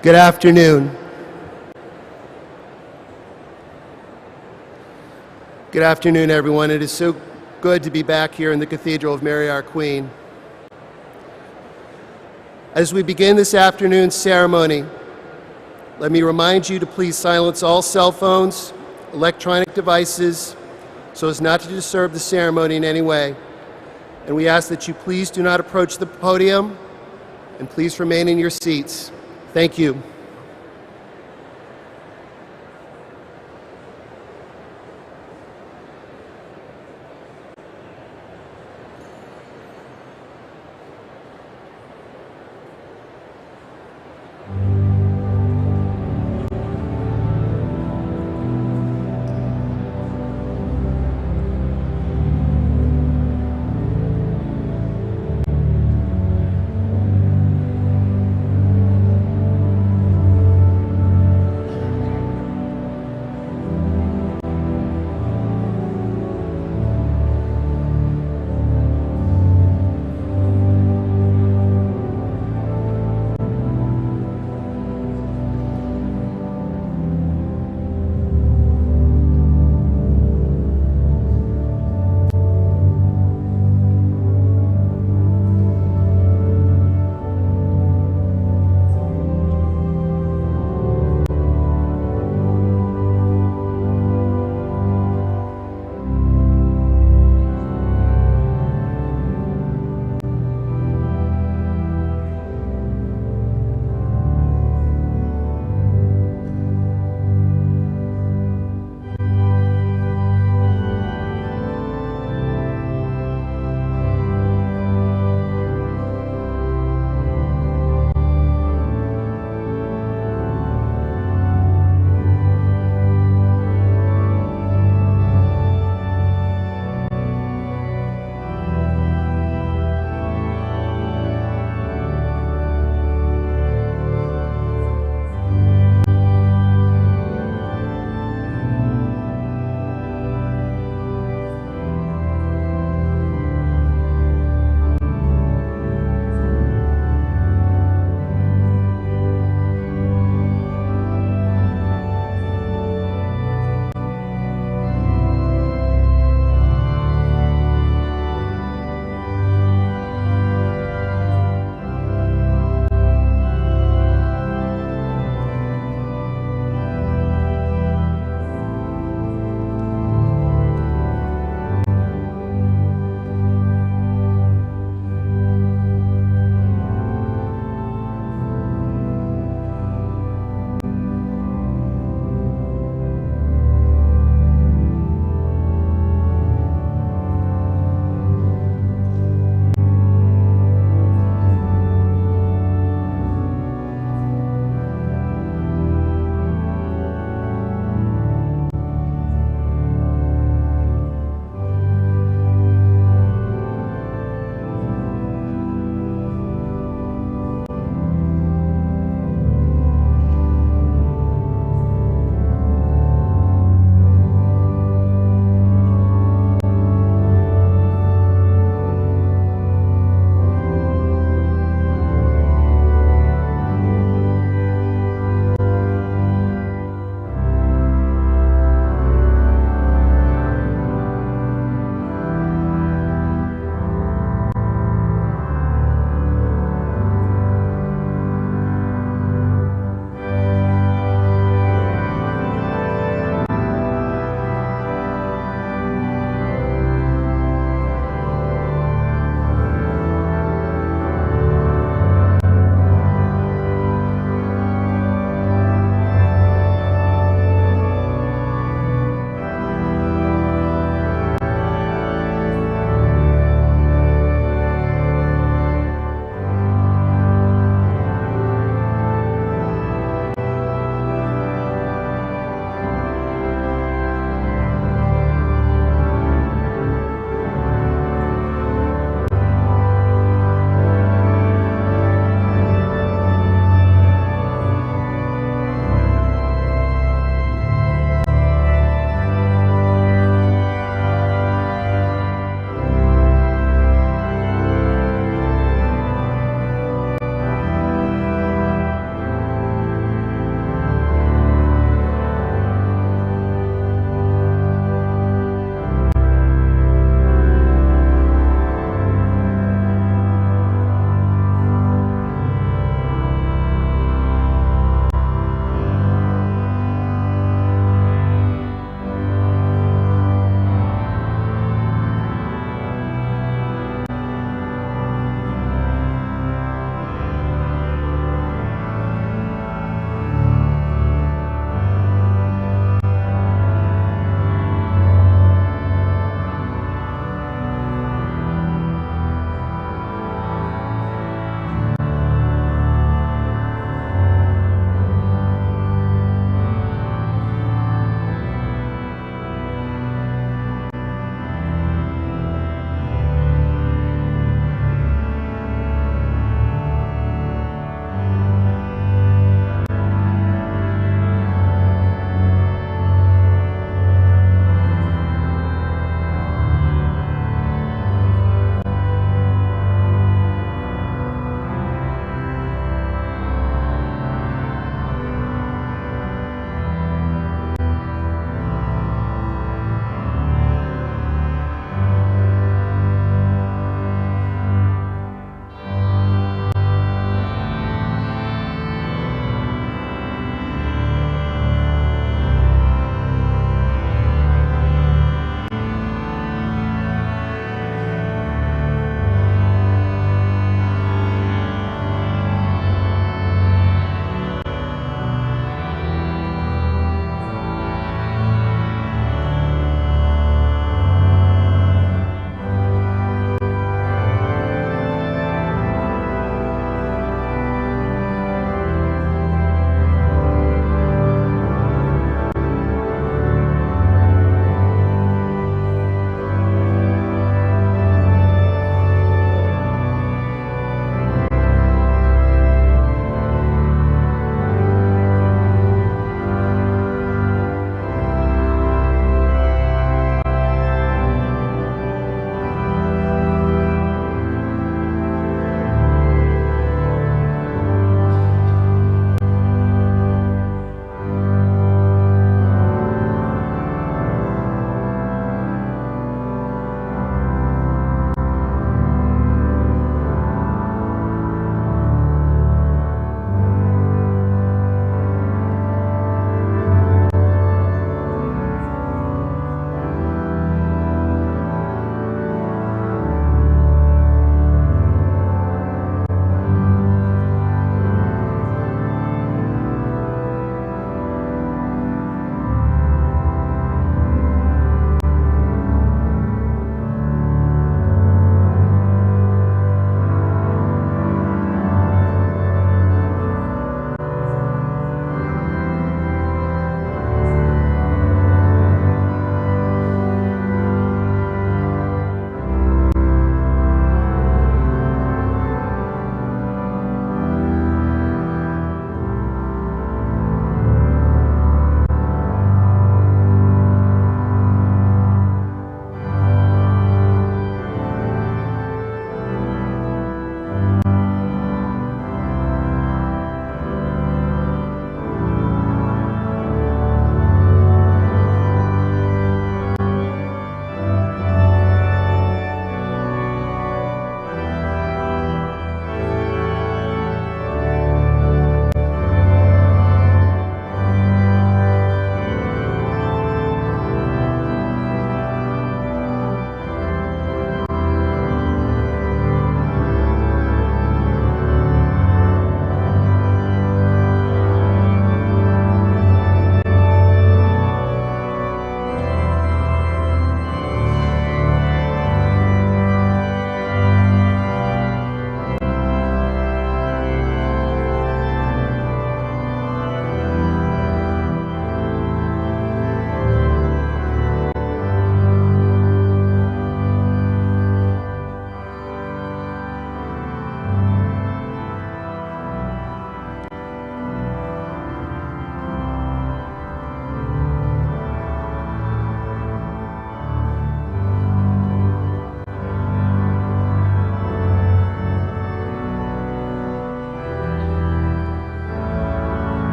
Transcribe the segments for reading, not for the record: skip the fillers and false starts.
Good afternoon. Good afternoon, everyone. It is so good to be back here in the Cathedral of Mary Our Queen. As we begin this afternoon's ceremony, let me remind you to please silence all cell phones, electronic devices, so as not to disturb the ceremony in any way. And we ask that you please do not approach the podium, and please remain in your seats. Thank you.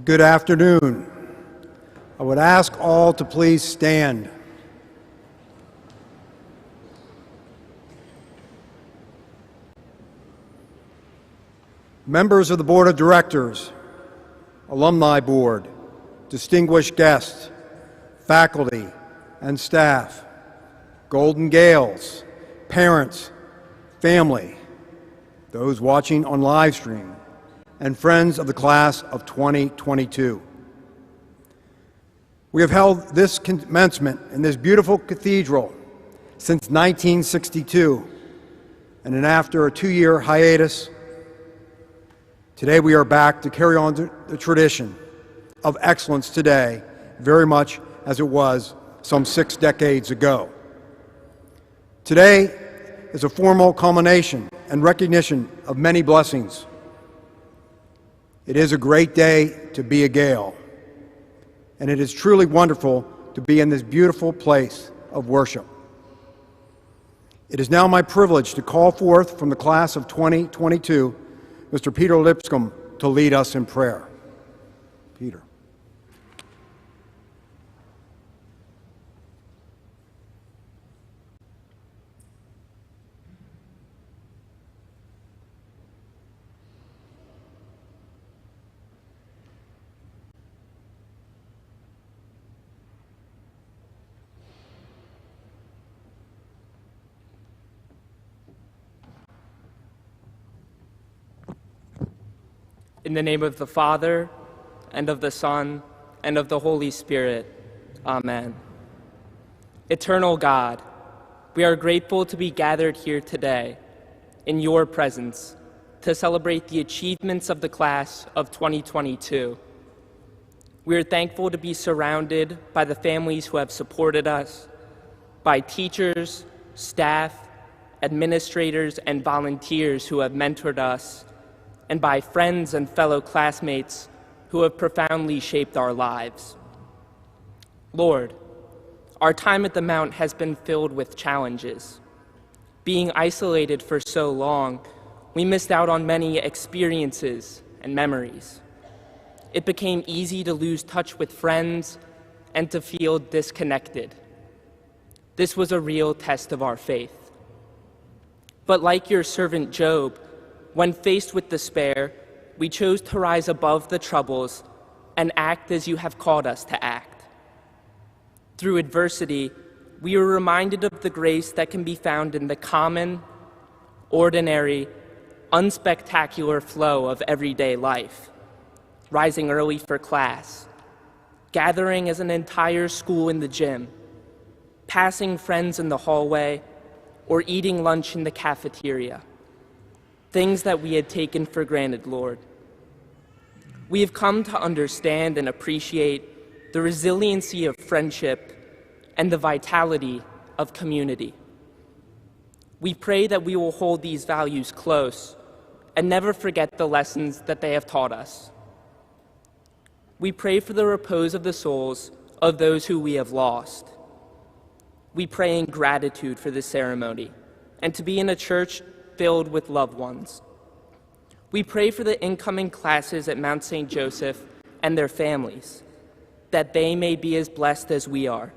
Good afternoon. I would ask all to please stand. Members of the Board of Directors, Alumni Board, distinguished guests, faculty and staff, Golden Gales, parents, family, those watching on live stream, and friends of the class of 2022. We have held this commencement in this beautiful cathedral since 1962, and then after a 2-year hiatus, today we are back to carry on the tradition of excellence today, very much as it was some 6 decades ago. Today is a formal culmination and recognition of many blessings. It is a great day to be a Gale, and it is truly wonderful to be in this beautiful place of worship. It is now my privilege to call forth from the class of 2022, Mr. Peter Lipscomb, to lead us in prayer. Peter. In the name of the Father, and of the Son, and of the Holy Spirit. Amen. Eternal God, we are grateful to be gathered here today in your presence to celebrate the achievements of the class of 2022. We are thankful to be surrounded by the families who have supported us, by teachers, staff, administrators, and volunteers who have mentored us, and by friends and fellow classmates who have profoundly shaped our lives. Lord, our time at the Mount has been filled with challenges. Being isolated for so long, we missed out on many experiences and memories. It became easy to lose touch with friends and to feel disconnected. This was a real test of our faith. But like your servant Job, when faced with despair, we chose to rise above the troubles and act as you have called us to act. Through adversity, we are reminded of the grace that can be found in the common, ordinary, unspectacular flow of everyday life. Rising early for class, gathering as an entire school in the gym, passing friends in the hallway, or eating lunch in the cafeteria. Things that we had taken for granted, Lord. We have come to understand and appreciate the resiliency of friendship and the vitality of community. We pray that we will hold these values close and never forget the lessons that they have taught us. We pray for the repose of the souls of those who we have lost. We pray in gratitude for this ceremony and to be in a church filled with loved ones. We pray for the incoming classes at Mount St. Joseph and their families, that they may be as blessed as we are,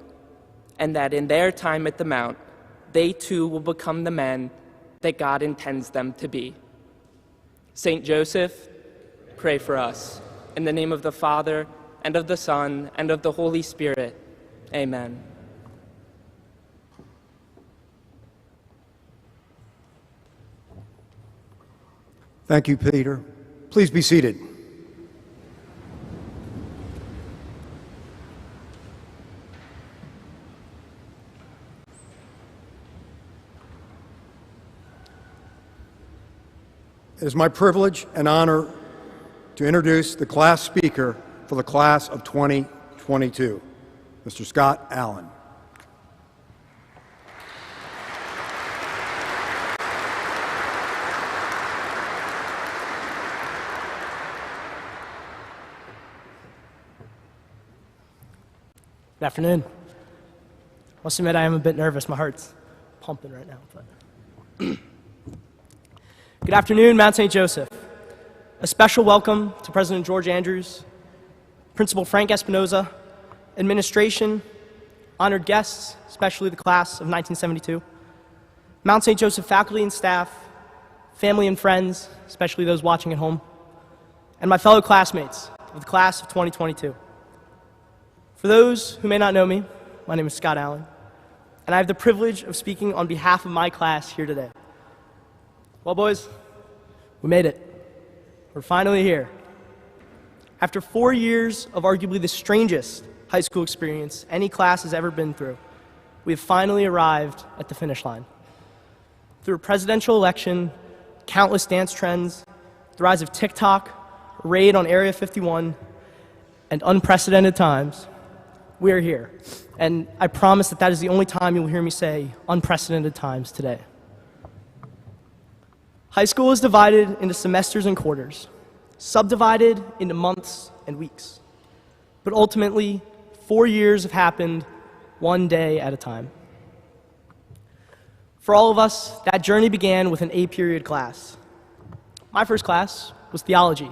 and that in their time at the Mount, they too will become the men that God intends them to be. St. Joseph, pray for us. In the name of the Father, and of the Son, and of the Holy Spirit. Amen. Thank you, Peter. Please be seated. It is my privilege and honor to introduce the class speaker for the class of 2022, Mr. Scott Allen. Good afternoon. I must admit I am a bit nervous. My heart's pumping right now. But Good afternoon, Mount St. Joseph. A special welcome to President George Andrews, Principal Frank Espinoza, administration, honored guests, especially the class of 1972, Mount St. Joseph faculty and staff, family and friends, especially those watching at home, and my fellow classmates of the class of 2022. For those who may not know me, my name is Scott Allen, and I have the privilege of speaking on behalf of my class here today. Well, boys, we made it. We're finally here. After 4 years of arguably the strangest high school experience any class has ever been through, we have finally arrived at the finish line. Through a presidential election, countless dance trends, the rise of TikTok, a raid on Area 51, and unprecedented times, we are here. And I promise that that is the only time you will hear me say unprecedented times today. High school is divided into semesters and quarters, subdivided into months and weeks. But ultimately, 4 years have happened one day at a time. For all of us, that journey began with an A-period class. My first class was theology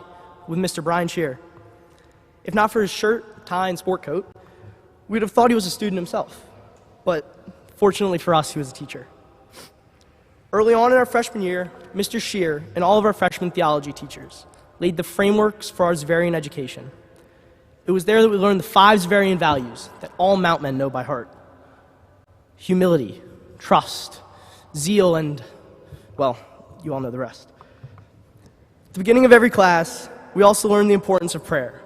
with Mr. Brian Shear. If not for his shirt, tie, and sport coat, we'd have thought he was a student himself. But fortunately for us, he was a teacher. Early on in our freshman year, Mr. Shear and all of our freshman theology teachers laid the frameworks for our Xaverian education. It was there that we learned the 5 Xaverian values that all Mount men know by heart: humility, trust, zeal, and, well, you all know the rest. At the beginning of every class, we also learn the importance of prayer,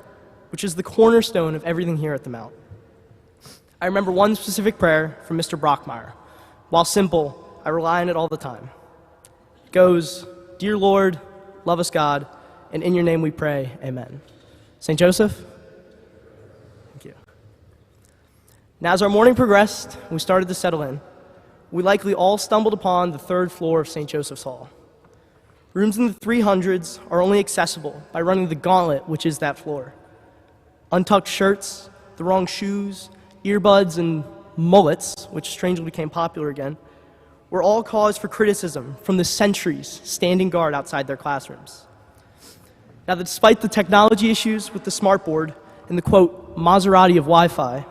which is the cornerstone of everything here at the Mount. I remember one specific prayer from Mr. Brockmeyer. While simple, I rely on it all the time. It goes, "Dear Lord, love us God, and in your name we pray, amen." St. Joseph? Thank you. Now, as our morning progressed and we started to settle in, we likely all stumbled upon the 3rd floor of St. Joseph's Hall. Rooms in the 300s are only accessible by running the gauntlet, which is that floor. Untucked shirts, the wrong shoes, earbuds, and mullets, which strangely became popular again, were all cause for criticism from the centuries standing guard outside their classrooms. Now, despite the technology issues with the smartboard and the, quote, Maserati of Wi-Fi,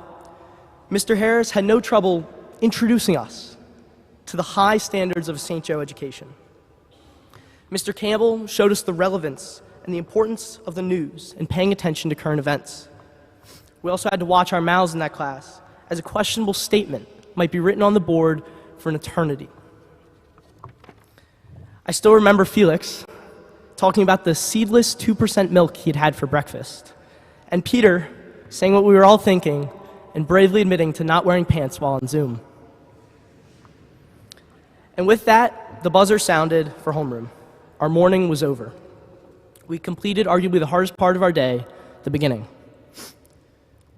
Mr. Harris had no trouble introducing us to the high standards of a St. Joe education. Mr. Campbell showed us the relevance and the importance of the news and paying attention to current events. We also had to watch our mouths in that class, as a questionable statement might be written on the board for an eternity. I still remember Felix talking about the seedless 2% milk he'd had for breakfast, and Peter saying what we were all thinking and bravely admitting to not wearing pants while on Zoom. And with that, the buzzer sounded for homeroom. Our morning was over. We completed arguably the hardest part of our day, the beginning.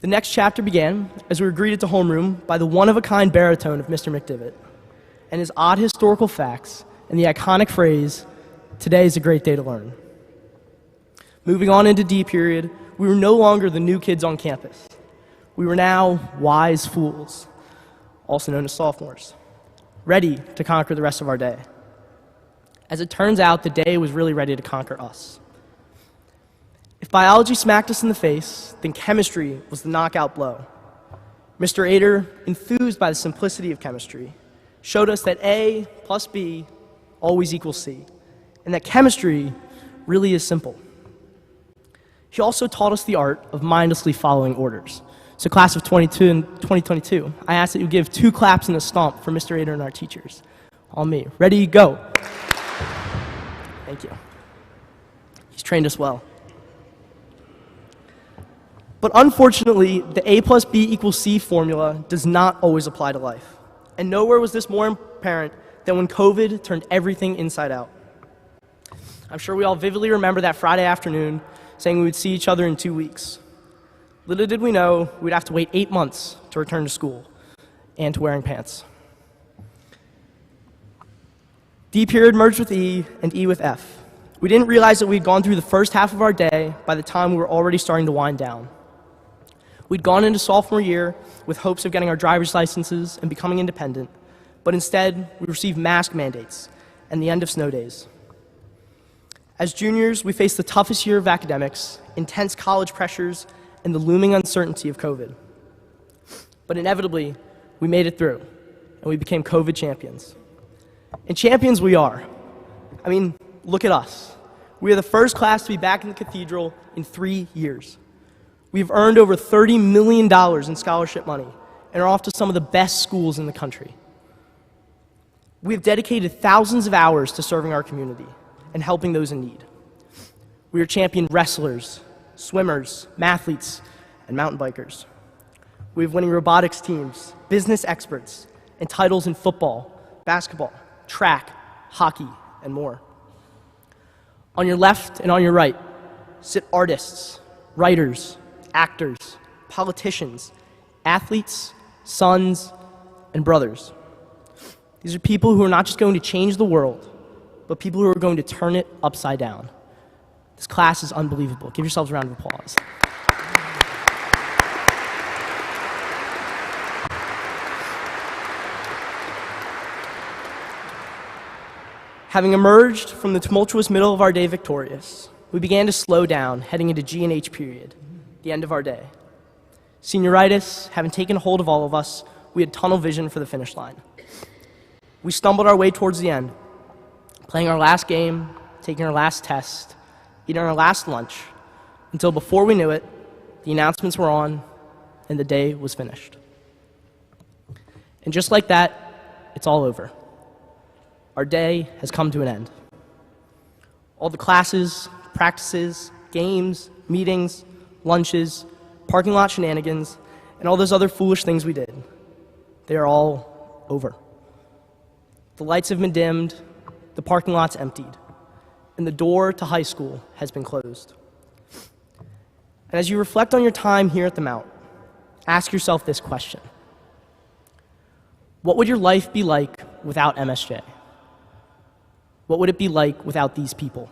The next chapter began as we were greeted to homeroom by the one-of-a-kind baritone of Mr. McDivitt and his odd historical facts and the iconic phrase, "Today is a great day to learn." Moving on into D period, we were no longer the new kids on campus. We were now wise fools, also known as sophomores, ready to conquer the rest of our day. As it turns out, the day was really ready to conquer us. If biology smacked us in the face, then chemistry was the knockout blow. Mr. Ader, enthused by the simplicity of chemistry, showed us that A plus B always equals C, and that chemistry really is simple. He also taught us the art of mindlessly following orders. So class of 2022, I ask that you give 2 claps and a stomp for Mr. Ader and our teachers. All me. Ready, go. Thank you. He's trained us well. But unfortunately, the A plus B equals C formula does not always apply to life. And nowhere was this more apparent than when COVID turned everything inside out. I'm sure we all vividly remember that Friday afternoon saying we would see each other in 2 weeks. Little did we know we'd have to wait 8 months to return to school and to wearing pants. D period merged with E and E with F. We didn't realize that we'd gone through the first half of our day by the time we were already starting to wind down. We'd gone into sophomore year with hopes of getting our driver's licenses and becoming independent, but instead we received mask mandates and the end of snow days. As juniors, we faced the toughest year of academics, intense college pressures, and the looming uncertainty of COVID. But inevitably, we made it through, and we became COVID champions. And champions we are. I mean, look at us. We are the first class to be back in the cathedral in 3 years. We've earned over $30 million in scholarship money and are off to some of the best schools in the country. We have dedicated thousands of hours to serving our community and helping those in need. We are champion wrestlers, swimmers, mathletes, and mountain bikers. We have winning robotics teams, business experts, and titles in football, basketball, track, hockey, and more. On your left and on your right sit artists, writers, actors, politicians, athletes, sons, and brothers. These are people who are not just going to change the world, but people who are going to turn it upside down. This class is unbelievable. Give yourselves a round of applause. Having emerged from the tumultuous middle of our day victorious, we began to slow down heading into G&H period, the end of our day. Senioritis having taken hold of all of us, we had tunnel vision for the finish line. We stumbled our way towards the end, playing our last game, taking our last test, eating our last lunch, until before we knew it, the announcements were on and the day was finished. And just like that, it's all over. Our day has come to an end. All the classes, practices, games, meetings, lunches, parking lot shenanigans, and all those other foolish things we did, they are all over. The lights have been dimmed, the parking lot's emptied, and the door to high school has been closed. And as you reflect on your time here at the Mount, ask yourself this question. What would your life be like without MSJ? What would it be like without these people?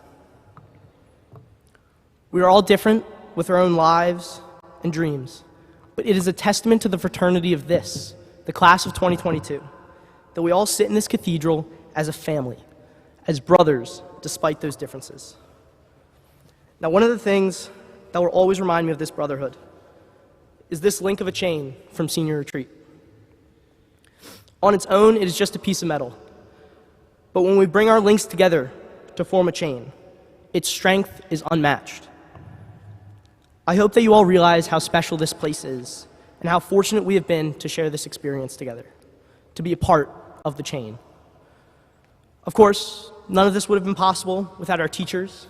We are all different with our own lives and dreams, but it is a testament to the fraternity of this, the class of 2022, that we all sit in this cathedral as a family, as brothers, despite those differences. Now, one of the things that will always remind me of this brotherhood is this link of a chain from senior retreat. On its own, it is just a piece of metal. But when we bring our links together to form a chain, its strength is unmatched. I hope that you all realize how special this place is and how fortunate we have been to share this experience together, to be a part of the chain. Of course, none of this would have been possible without our teachers,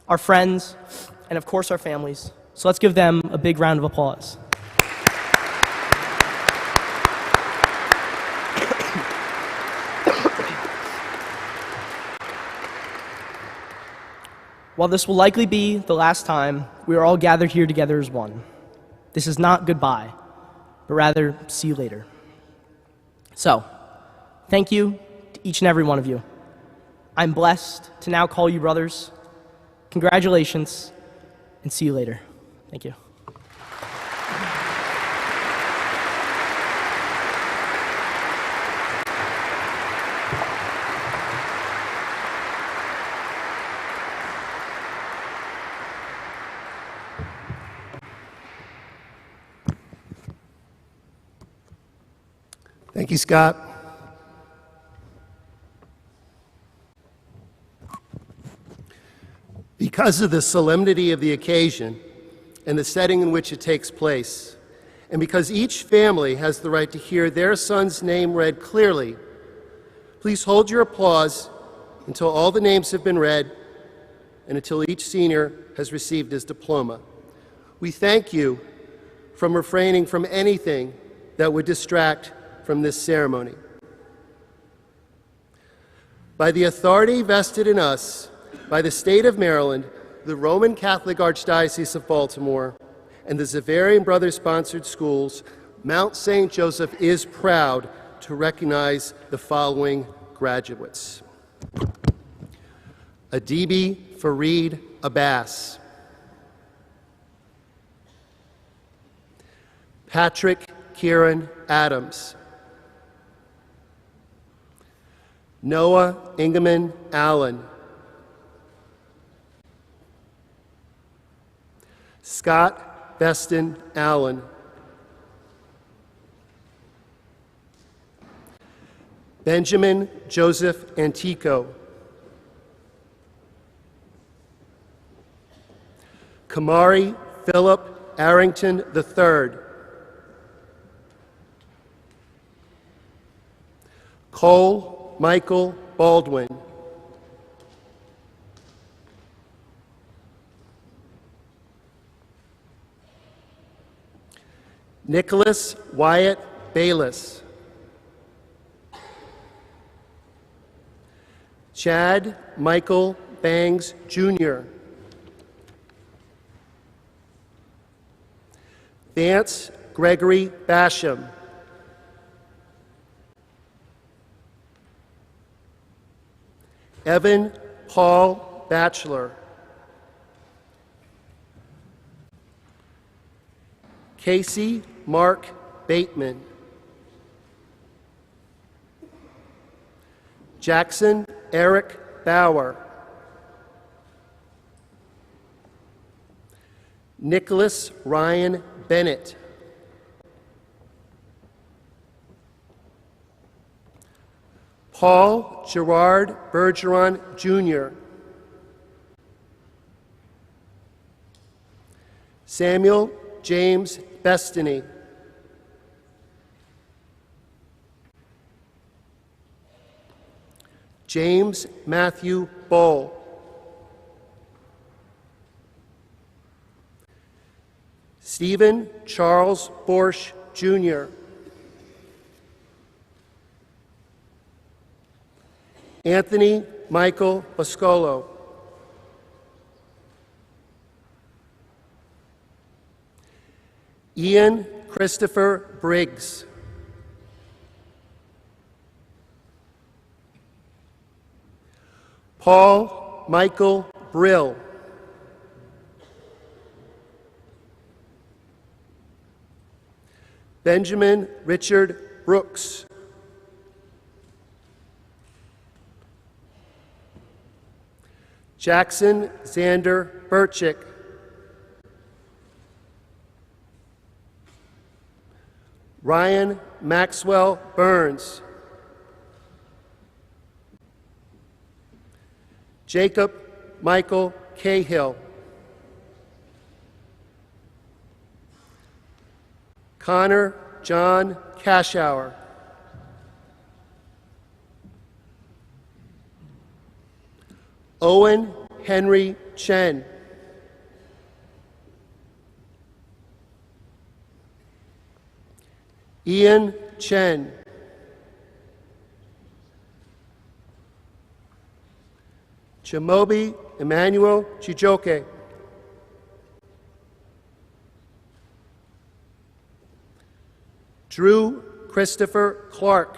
our friends, and of course our families. So let's give them a big round of applause. While this will likely be the last time we are all gathered here together as one, this is not goodbye, but rather see you later. So, thank you to each and every one of you. I'm blessed to now call you brothers. Congratulations, and see you later. Thank you. Thank you, Scott. Because of the solemnity of the occasion and the setting in which it takes place, and because each family has the right to hear their son's name read clearly, please hold your applause until all the names have been read and until each senior has received his diploma. We thank you from refraining from anything that would distract from this ceremony. By the authority vested in us by the state of Maryland, the Roman Catholic Archdiocese of Baltimore, and the Xaverian Brothers-sponsored schools, Mount St. Joseph is proud to recognize the following graduates. Adibi Fareed Abbas. Patrick Kieran Adams. Noah Ingeman Allen. Scott Veston Allen. Benjamin Joseph Antico. Kamari Philip Arrington III. Cole Michael Baldwin. Nicholas Wyatt Bayless. Chad Michael Bangs, Jr. Vance Gregory Basham. Evan Paul Batchelor. Casey Mark Bateman. Jackson Eric Bauer. Nicholas Ryan Bennett. Paul Gerard Bergeron, Jr. Samuel James Bestany. James Matthew Bowl. Stephen Charles Borsch, Jr. Anthony Michael Boscolo. Ian Christopher Briggs. Paul Michael Brill. Benjamin Richard Brooks. Jackson Xander Burchick. Ryan Maxwell Burns. Jacob Michael Cahill. Connor John Cashour. Owen Henry Chen. Ian Chen. Chimobi Emmanuel Chijoke. Drew Christopher Clark.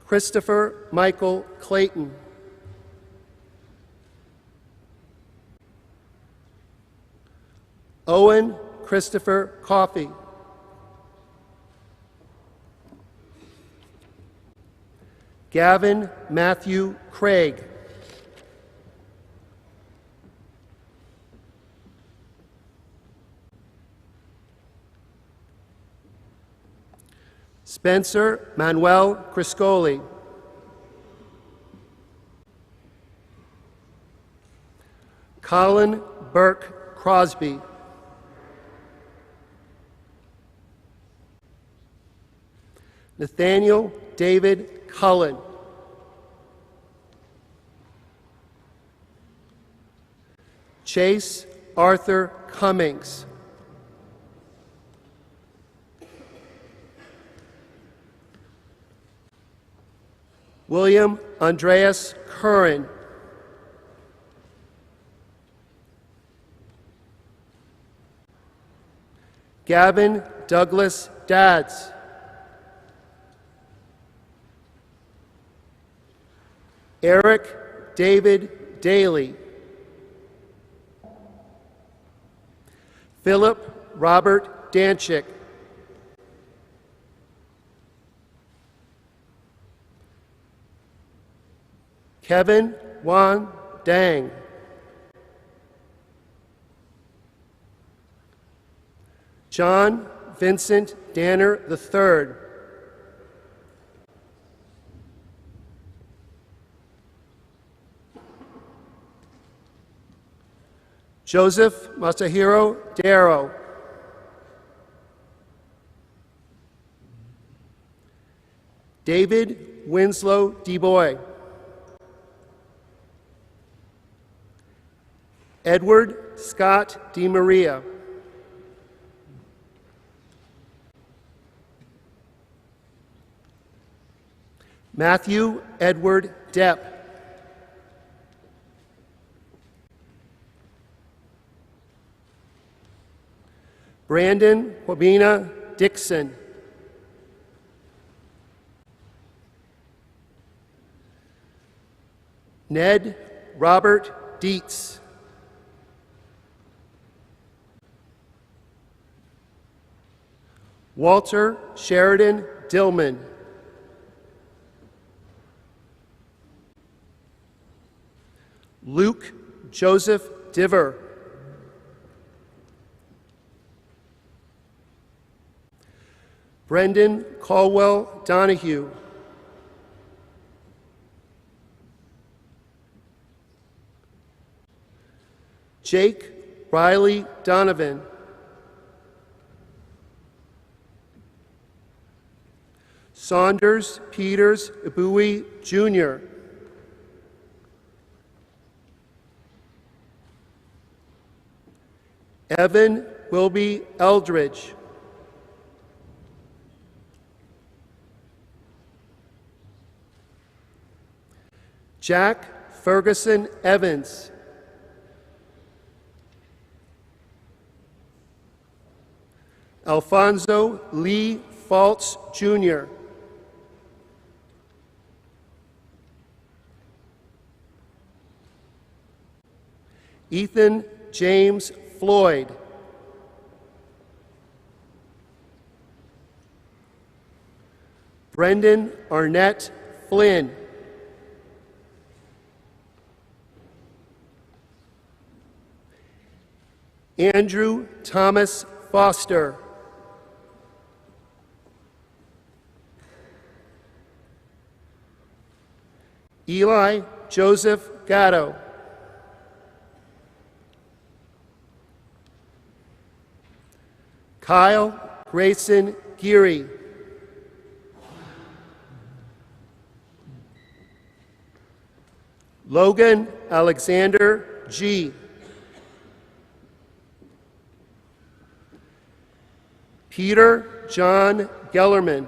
Christopher Michael Clayton. Owen Christopher Coffey. Gavin Matthew Craig. Spencer Manuel Criscoli. Colin Burke Crosby. Nathaniel David Cullen. Chase Arthur Cummings. William Andreas Curran. Gavin Douglas Dads. Eric David Daly. Philip Robert Danchik. Kevin Juan Dang. John Vincent Danner III. Joseph Masahiro Darrow. David Winslow DeBoy. Edward Scott DeMaria. Matthew Edward Depp. Brandon Wabena Dixon. Ned Robert Dietz. Walter Sheridan Dillman. Luke Joseph Diver. Brendan Caldwell Donahue. Jake Riley Donovan. Saunders Peters Ibui Jr. Evan Wilby Eldridge. Jack Ferguson Evans. Alfonso Lee Faltz Jr. Ethan James Floyd. Brendan Arnett Flynn. Andrew Thomas Foster. Eli Joseph Gatto. Kyle Grayson Geary. Logan Alexander G. Peter John Gellerman.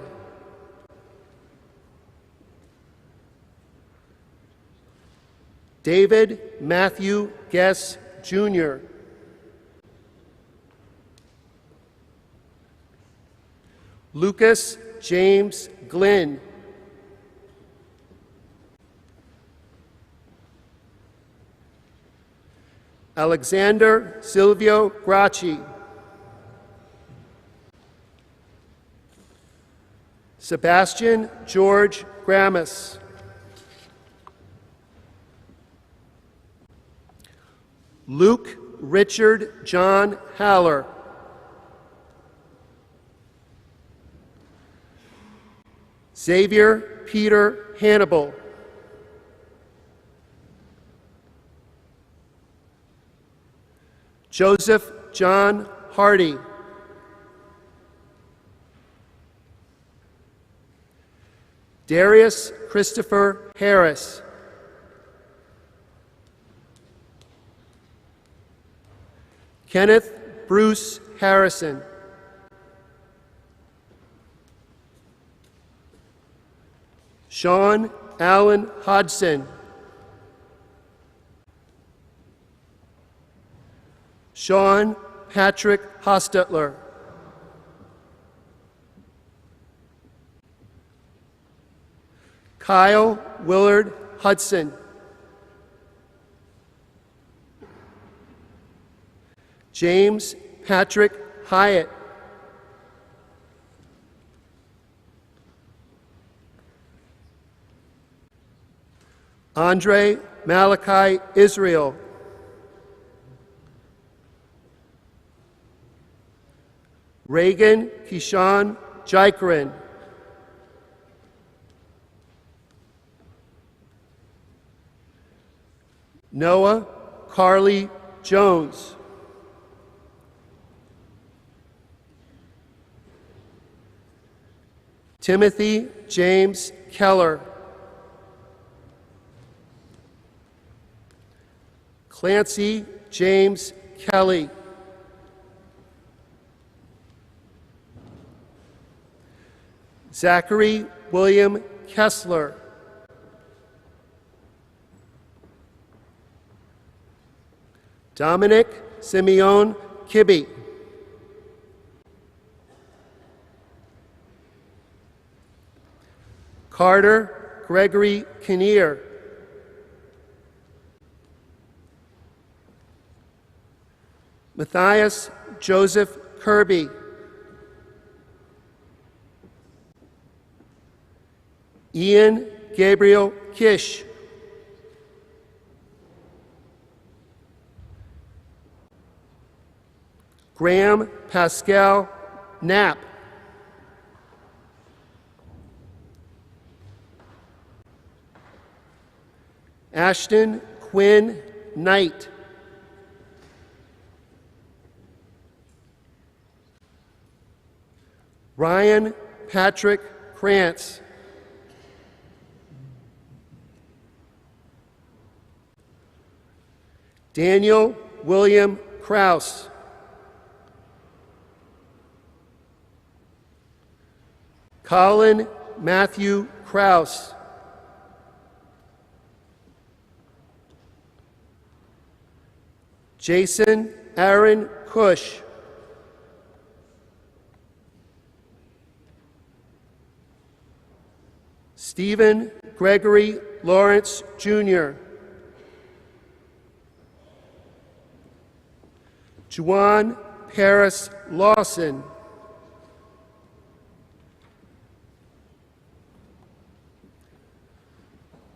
David Matthew Guess Jr. Lucas James Glynn. Alexander Silvio Gracci. Sebastian George Grammis. Luke Richard John Haller. Xavier Peter Hannibal. Joseph John Hardy. Darius Christopher Harris. Kenneth Bruce Harrison. Sean Allen Hodgson. Sean Patrick Hostetler. Kyle Willard Hudson. James Patrick Hyatt. Andre Malachi Israel. Reagan Kishan Jaikaran. Noah Carly Jones. Timothy James Keller. Clancy James Kelly. Zachary William Kessler. Dominic Simeon Kibbe. Carter Gregory Kinnear. Matthias Joseph Kirby. Ian Gabriel Kish. Graham Pascal Knapp. Ashton Quinn Knight. Ryan Patrick Krantz. Daniel William Kraus. Colin Matthew Kraus. Jason Aaron Cush. Stephen Gregory Lawrence Jr. Juan Paris Lawson.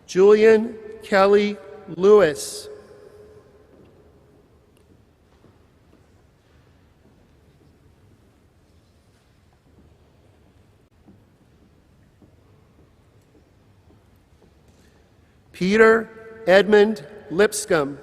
Julian Kelly Lewis. Peter Edmund Lipscomb.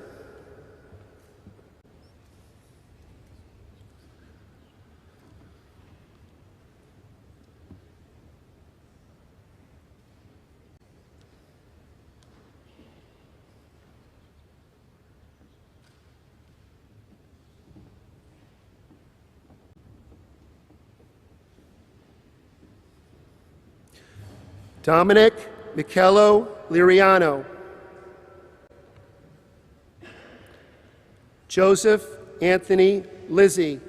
Dominic Michello Liriano. Joseph Anthony Lizzie.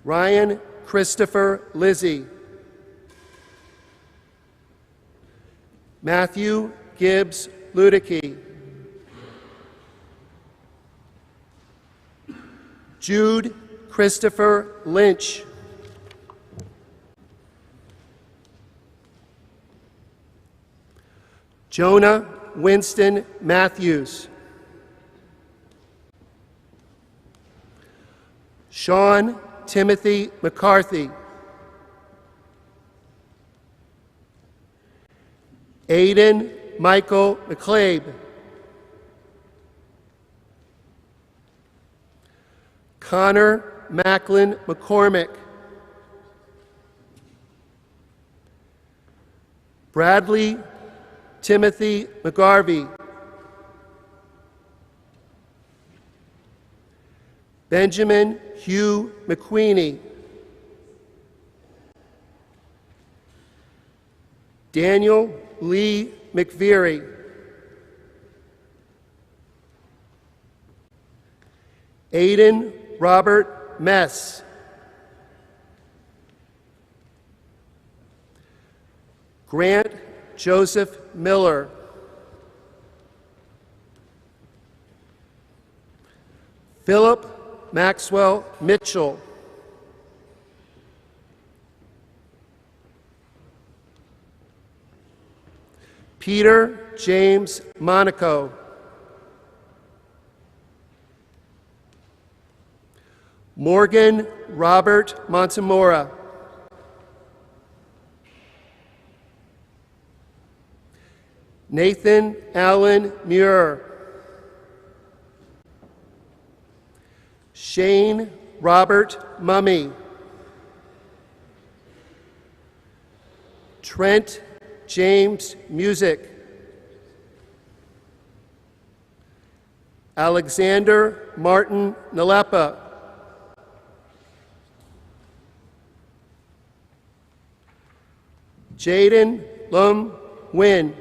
Ryan Christopher Lizzie. Matthew Gibbs Ludicky. Jude Christopher Lynch. Jonah Winston Matthews. Sean Timothy McCarthy. Aiden Michael McClabe. Connor Macklin McCormick. Bradley Timothy McGarvey. Benjamin Hugh McQueenie. Daniel Lee McVeary. Aiden Robert Mess. Grant Joseph Miller. Philip Maxwell Mitchell. Peter James Monaco. Morgan Robert Montemora. Nathan Allen Muir. Shane Robert Mummy. Trent James Music. Alexander Martin Nalepa. Jaden Lum Nguyen.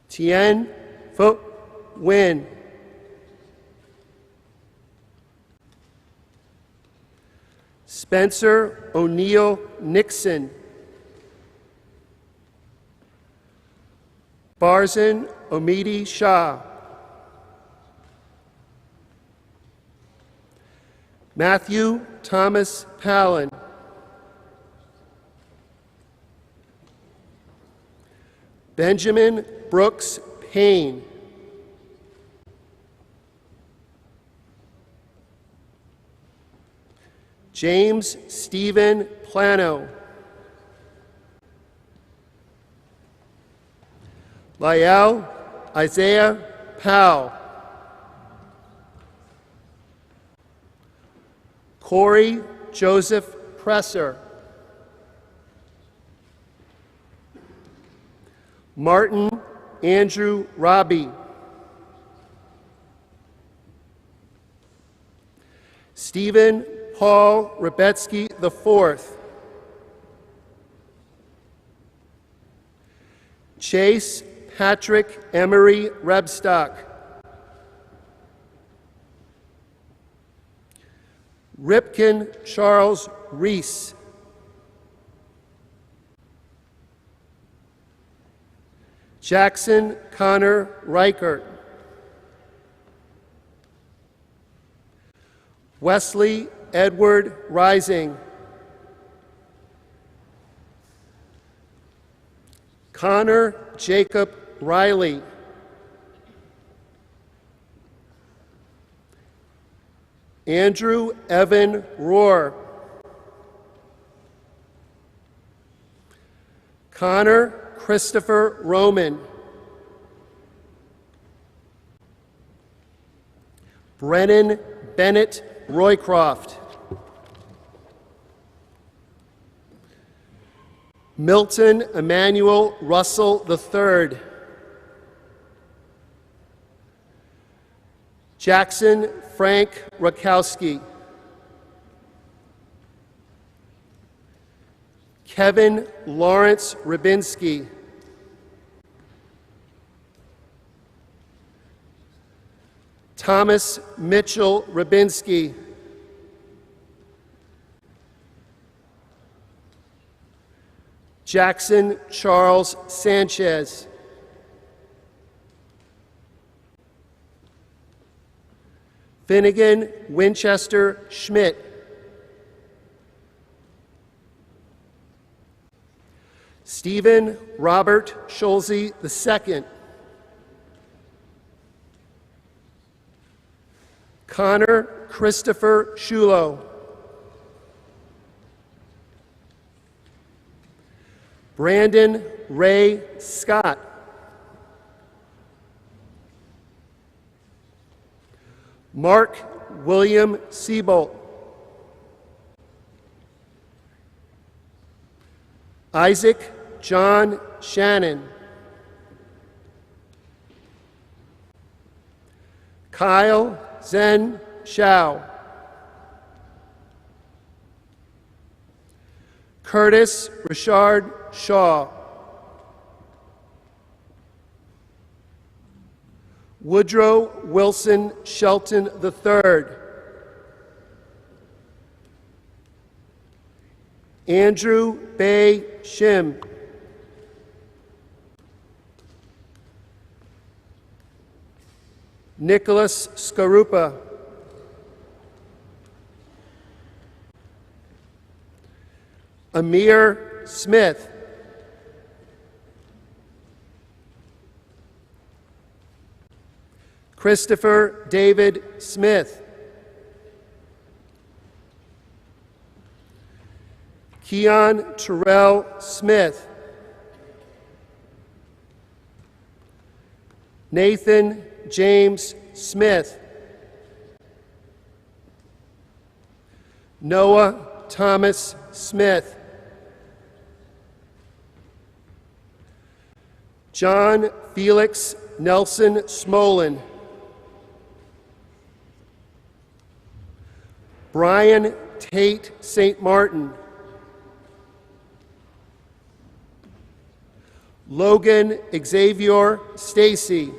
Tien Phuc Nguyen. Spencer O'Neill Nixon. Barzan Omidi Shah. Matthew Thomas Palin. Benjamin Brooks Payne. James Stephen Plano. Lyell Isaiah Powell. Corey Joseph Presser. Martin Andrew Robbie. Stephen Paul Rebetsky IV. Chase Patrick Emery Rebstock. Ripken Charles Reese. Jackson Connor Reichert. Wesley Edward Rising. Connor Jacob Riley. Andrew Evan Rohr. Connor Christopher Roman. Brennan Bennett Roycroft. Milton Emmanuel Russell III. Jackson Frank Rakowski. Kevin Lawrence Rybinski. Thomas Mitchell Rybinski. Jackson Charles Sanchez. Finnegan Winchester Schmidt. Stephen Robert Schulze II. Connor Christopher Shulo. Brandon Ray Scott. Mark William Siebold. Isaac John Shannon. Kyle Zen Shao. Curtis Richard Shaw. Woodrow Wilson Shelton III. Andrew Bay Shim. Nicholas Skarupa. Amir Smith. Christopher David Smith. Keon Terrell Smith. Nathan James Smith. Noah Thomas Smith. John Felix Nelson Smolin. Brian Tate St. Martin. Logan Xavier Stacy.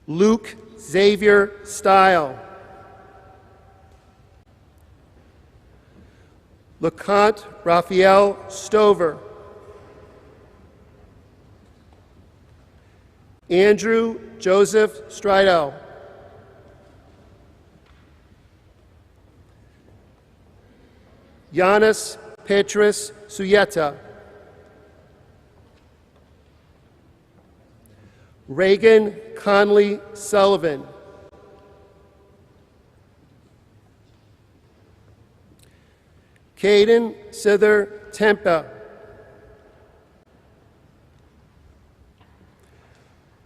Luke Xavier Style. LeConte Raphael Stover. Andrew Joseph Stridell. Giannis Petrus Suyeta. Reagan Conley Sullivan. Caden Sither Tempa.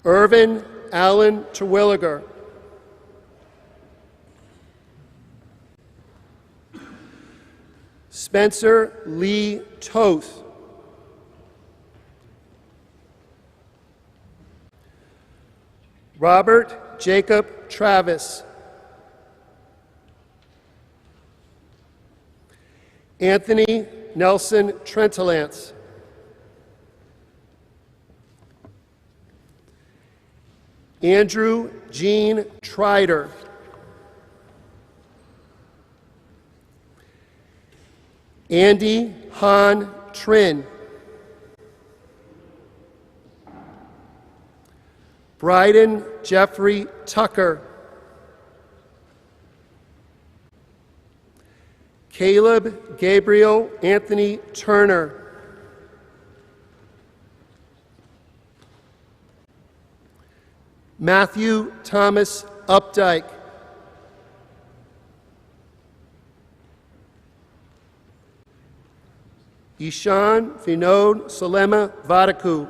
Irvin Allen Terwilliger. Spencer Lee Toth. Robert Jacob Travis. Anthony Nelson Trentalance. Andrew Jean Trider. Andy Han Trin. Bryden Jeffrey Tucker. Caleb Gabriel Anthony Turner. Matthew Thomas Updike. Ishan Vinod Salema Vadaku.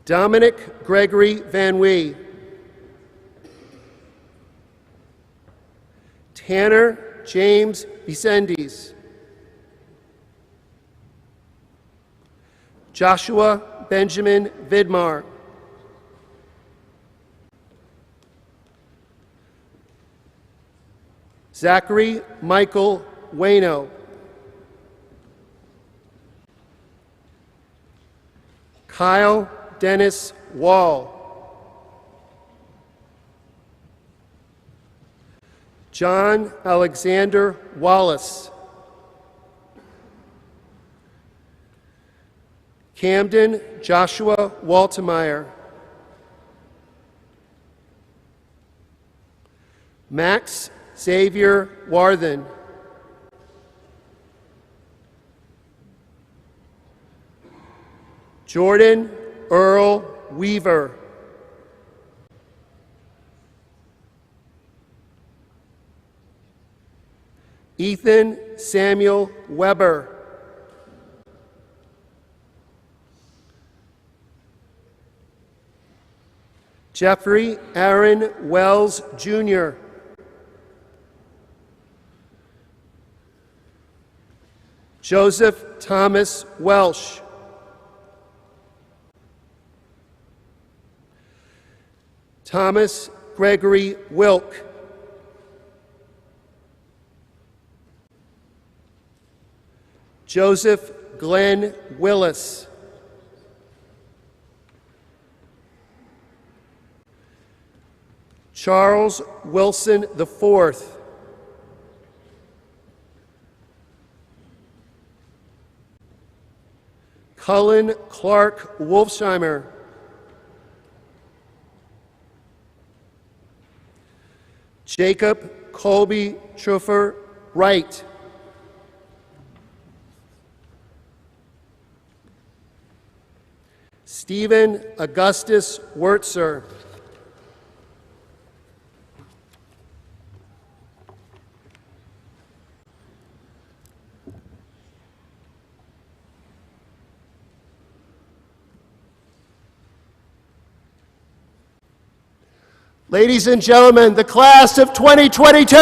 Dominic Gregory Van Wee. Tanner James Vicendes. Joshua Benjamin Vidmar. Zachary Michael Wayno. Kyle Dennis Wall. John Alexander Wallace. Camden Joshua Waltemeyer. Max Xavier Warthen. Jordan Earl Weaver. Ethan Samuel Weber. Jeffrey Aaron Wells, Jr. Joseph Thomas Welsh. Thomas Gregory Wilk. Joseph Glenn Willis. Charles Wilson IV. Cullen Clark Wolfsheimer. Jacob Colby Trufer Wright. Stephen Augustus Wurtzer. Ladies and gentlemen, the class of 2022!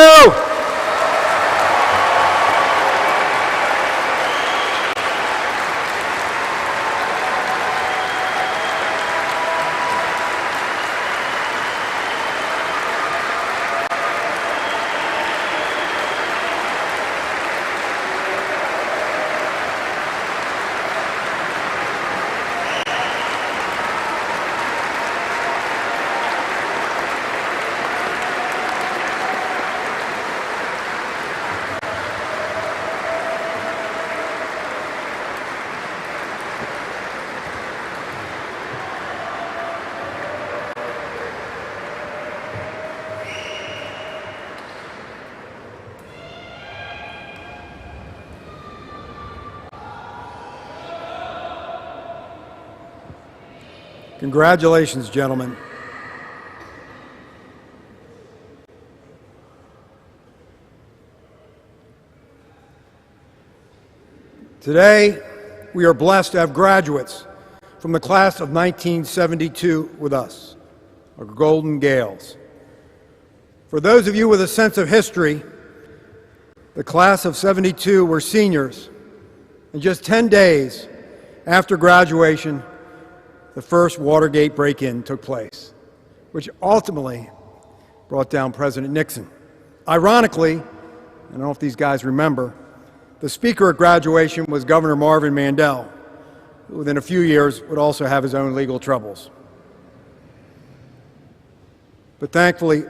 Congratulations, gentlemen. Today, we are blessed to have graduates from the class of 1972 with us, our Golden Gales. For those of you with a sense of history, the class of '72 were seniors, and just 10 days after graduation, the first Watergate break-in took place, which ultimately brought down President Nixon. Ironically, I don't know if these guys remember, the speaker at graduation was Governor Marvin Mandel, who within a few years would also have his own legal troubles. But thankfully,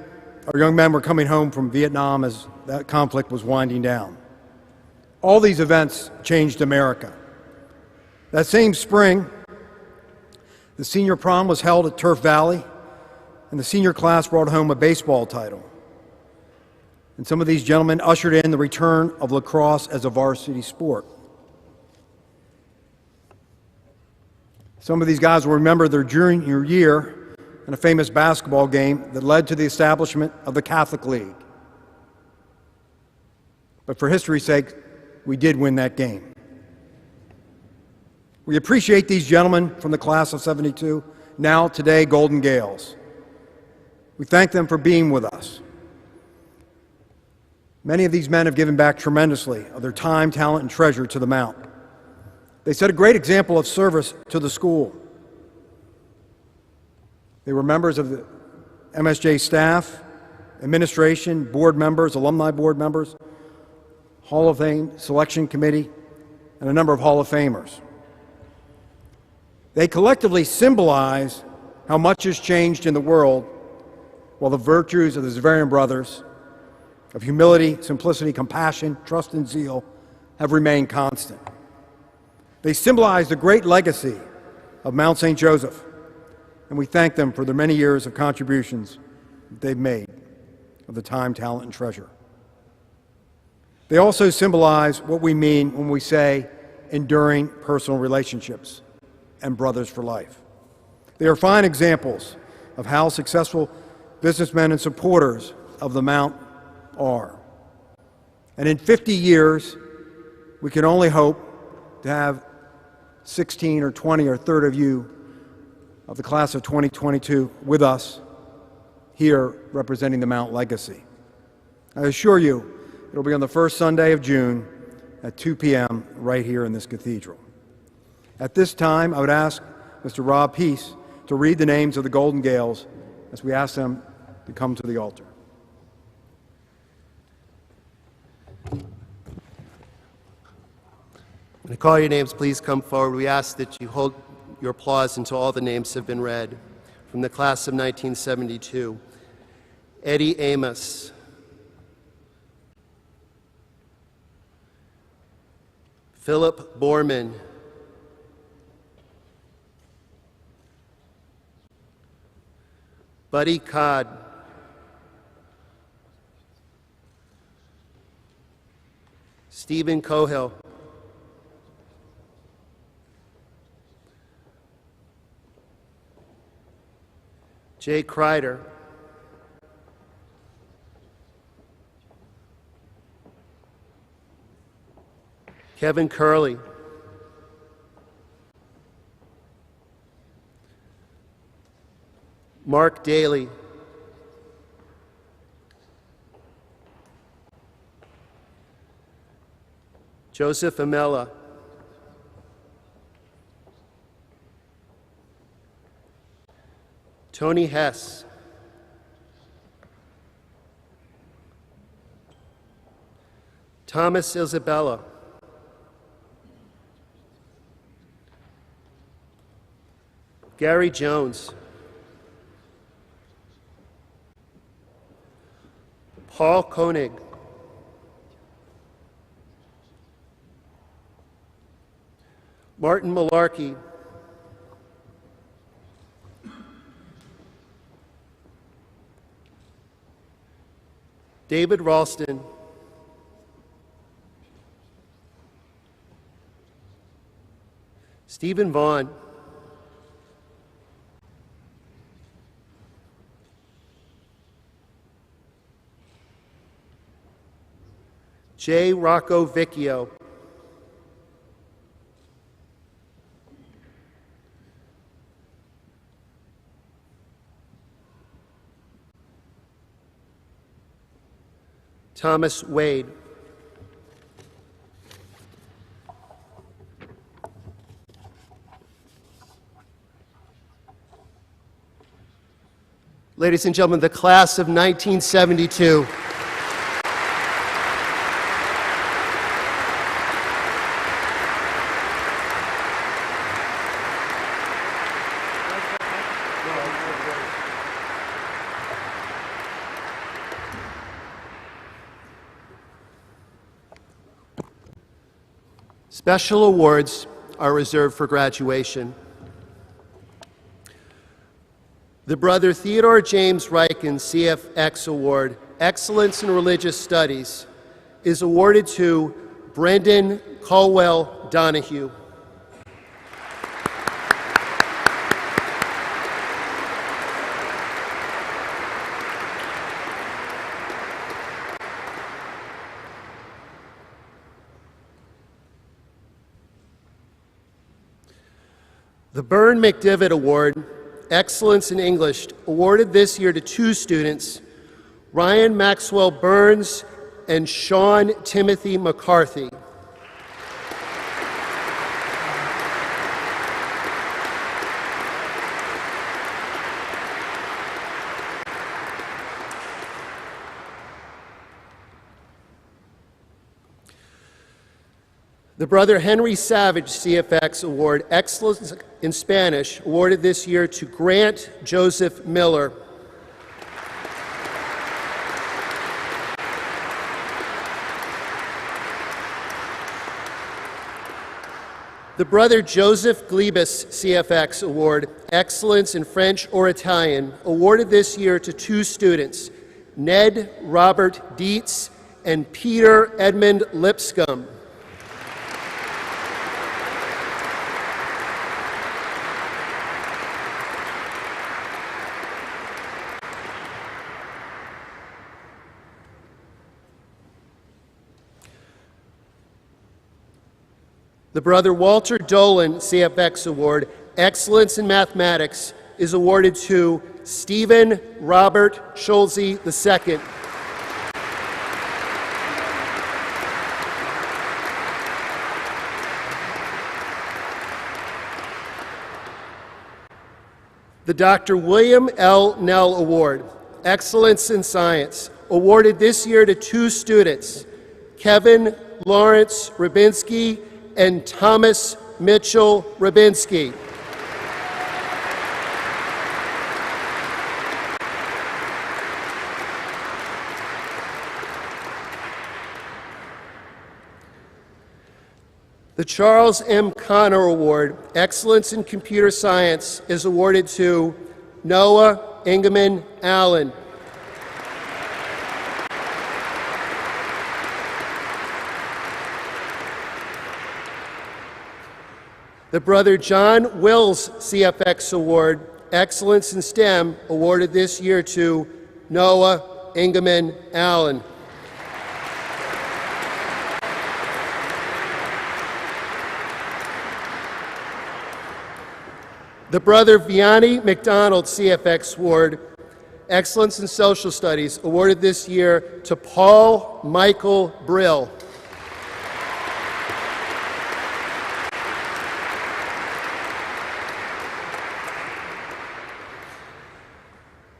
our young men were coming home from Vietnam as that conflict was winding down. All these events changed America. That same spring, the senior prom was held at Turf Valley, and the senior class brought home a baseball title. And some of these gentlemen ushered in the return of lacrosse as a varsity sport. Some of these guys will remember their junior year in a famous basketball game that led to the establishment of the Catholic League. But for history's sake, we did win that game. We appreciate these gentlemen from the class of '72, now today Golden Gales. We thank them for being with us. Many of these men have given back tremendously of their time, talent, and treasure to the Mount. They set a great example of service to the school. They were members of the MSJ staff, administration, board members, alumni board members, Hall of Fame selection committee, and a number of Hall of Famers. They collectively symbolize how much has changed in the world, while the virtues of the Xaverian brothers of humility, simplicity, compassion, trust, and zeal have remained constant. They symbolize the great legacy of Mount St. Joseph, and we thank them for their many years of contributions that they've made of the time, talent, and treasure. They also symbolize what we mean when we say enduring personal relationships and brothers for life. They are fine examples of how successful businessmen and supporters of the Mount are. And in 50 years, we can only hope to have 16 or 20 or 30 of you of the class of 2022 with us here representing the Mount legacy. I assure you, it'll be on the first Sunday of June at 2 p.m. right here in this cathedral. At this time, I would ask Mr. Rob Peace to read the names of the Golden Gales as we ask them to come to the altar. When I call your names, please come forward. We ask that you hold your applause until all the names have been read. From the class of 1972, Eddie Amos, Philip Borman, Buddy Codd, Stephen Cohill. Jay Kreider. Kevin Curley. Mark Daly. Joseph Amella. Tony Hess. Thomas Isabella. Gary Jones. Paul Koenig. Martin Malarkey. David Ralston. Stephen Vaughn. J. Rocco Vecchio. Thomas Wade. Ladies and gentlemen, the class of 1972. Special awards are reserved for graduation. The Brother Theodore James Ryken CFX Award, Excellence in Religious Studies, is awarded to Brendan Colwell Donahue. The Byrne McDivitt Award, Excellence in English, awarded this year to two students, Ryan Maxwell Burns and Sean Timothy McCarthy. The Brother Henry Savage CFX Award, Excellence in Spanish, awarded this year to Grant Joseph Miller. The Brother Joseph Glebus CFX Award, Excellence in French or Italian, awarded this year to two students, Ned Robert Dietz and Peter Edmund Lipscomb. The Brother Walter Dolan CFX Award, Excellence in Mathematics, is awarded to Stephen Robert Schulze II. The Dr. William L. Nell Award, Excellence in Science, awarded this year to two students, Kevin Lawrence Rabinski and Thomas Mitchell Rabinski. The Charles M. Connor Award, Excellence in Computer Science, is awarded to Noah Ingeman Allen. The Brother John Wills CFX Award, Excellence in STEM, awarded this year to Noah Ingeman Allen. The Brother Vianney McDonald CFX Award, Excellence in Social Studies, awarded this year to Paul Michael Brill.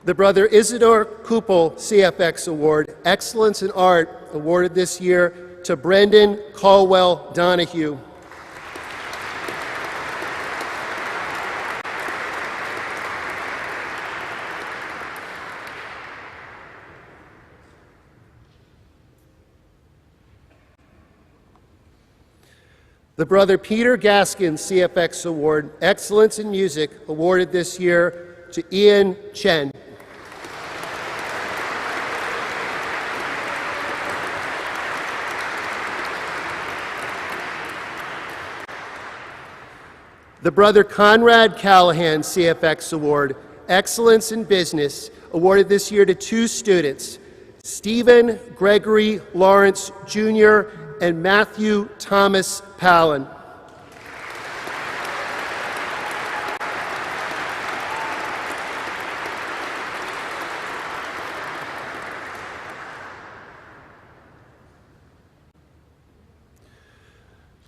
The Brother Isidore Kupel CFX Award, Excellence in Art, awarded this year to Brendan Caldwell Donahue. The Brother Peter Gaskin CFX Award, Excellence in Music, awarded this year to Ian Chen. The Brother Conrad Callahan CFX Award, Excellence in Business, awarded this year to two students, Stephen Gregory Lawrence Jr. and Matthew Thomas Palin.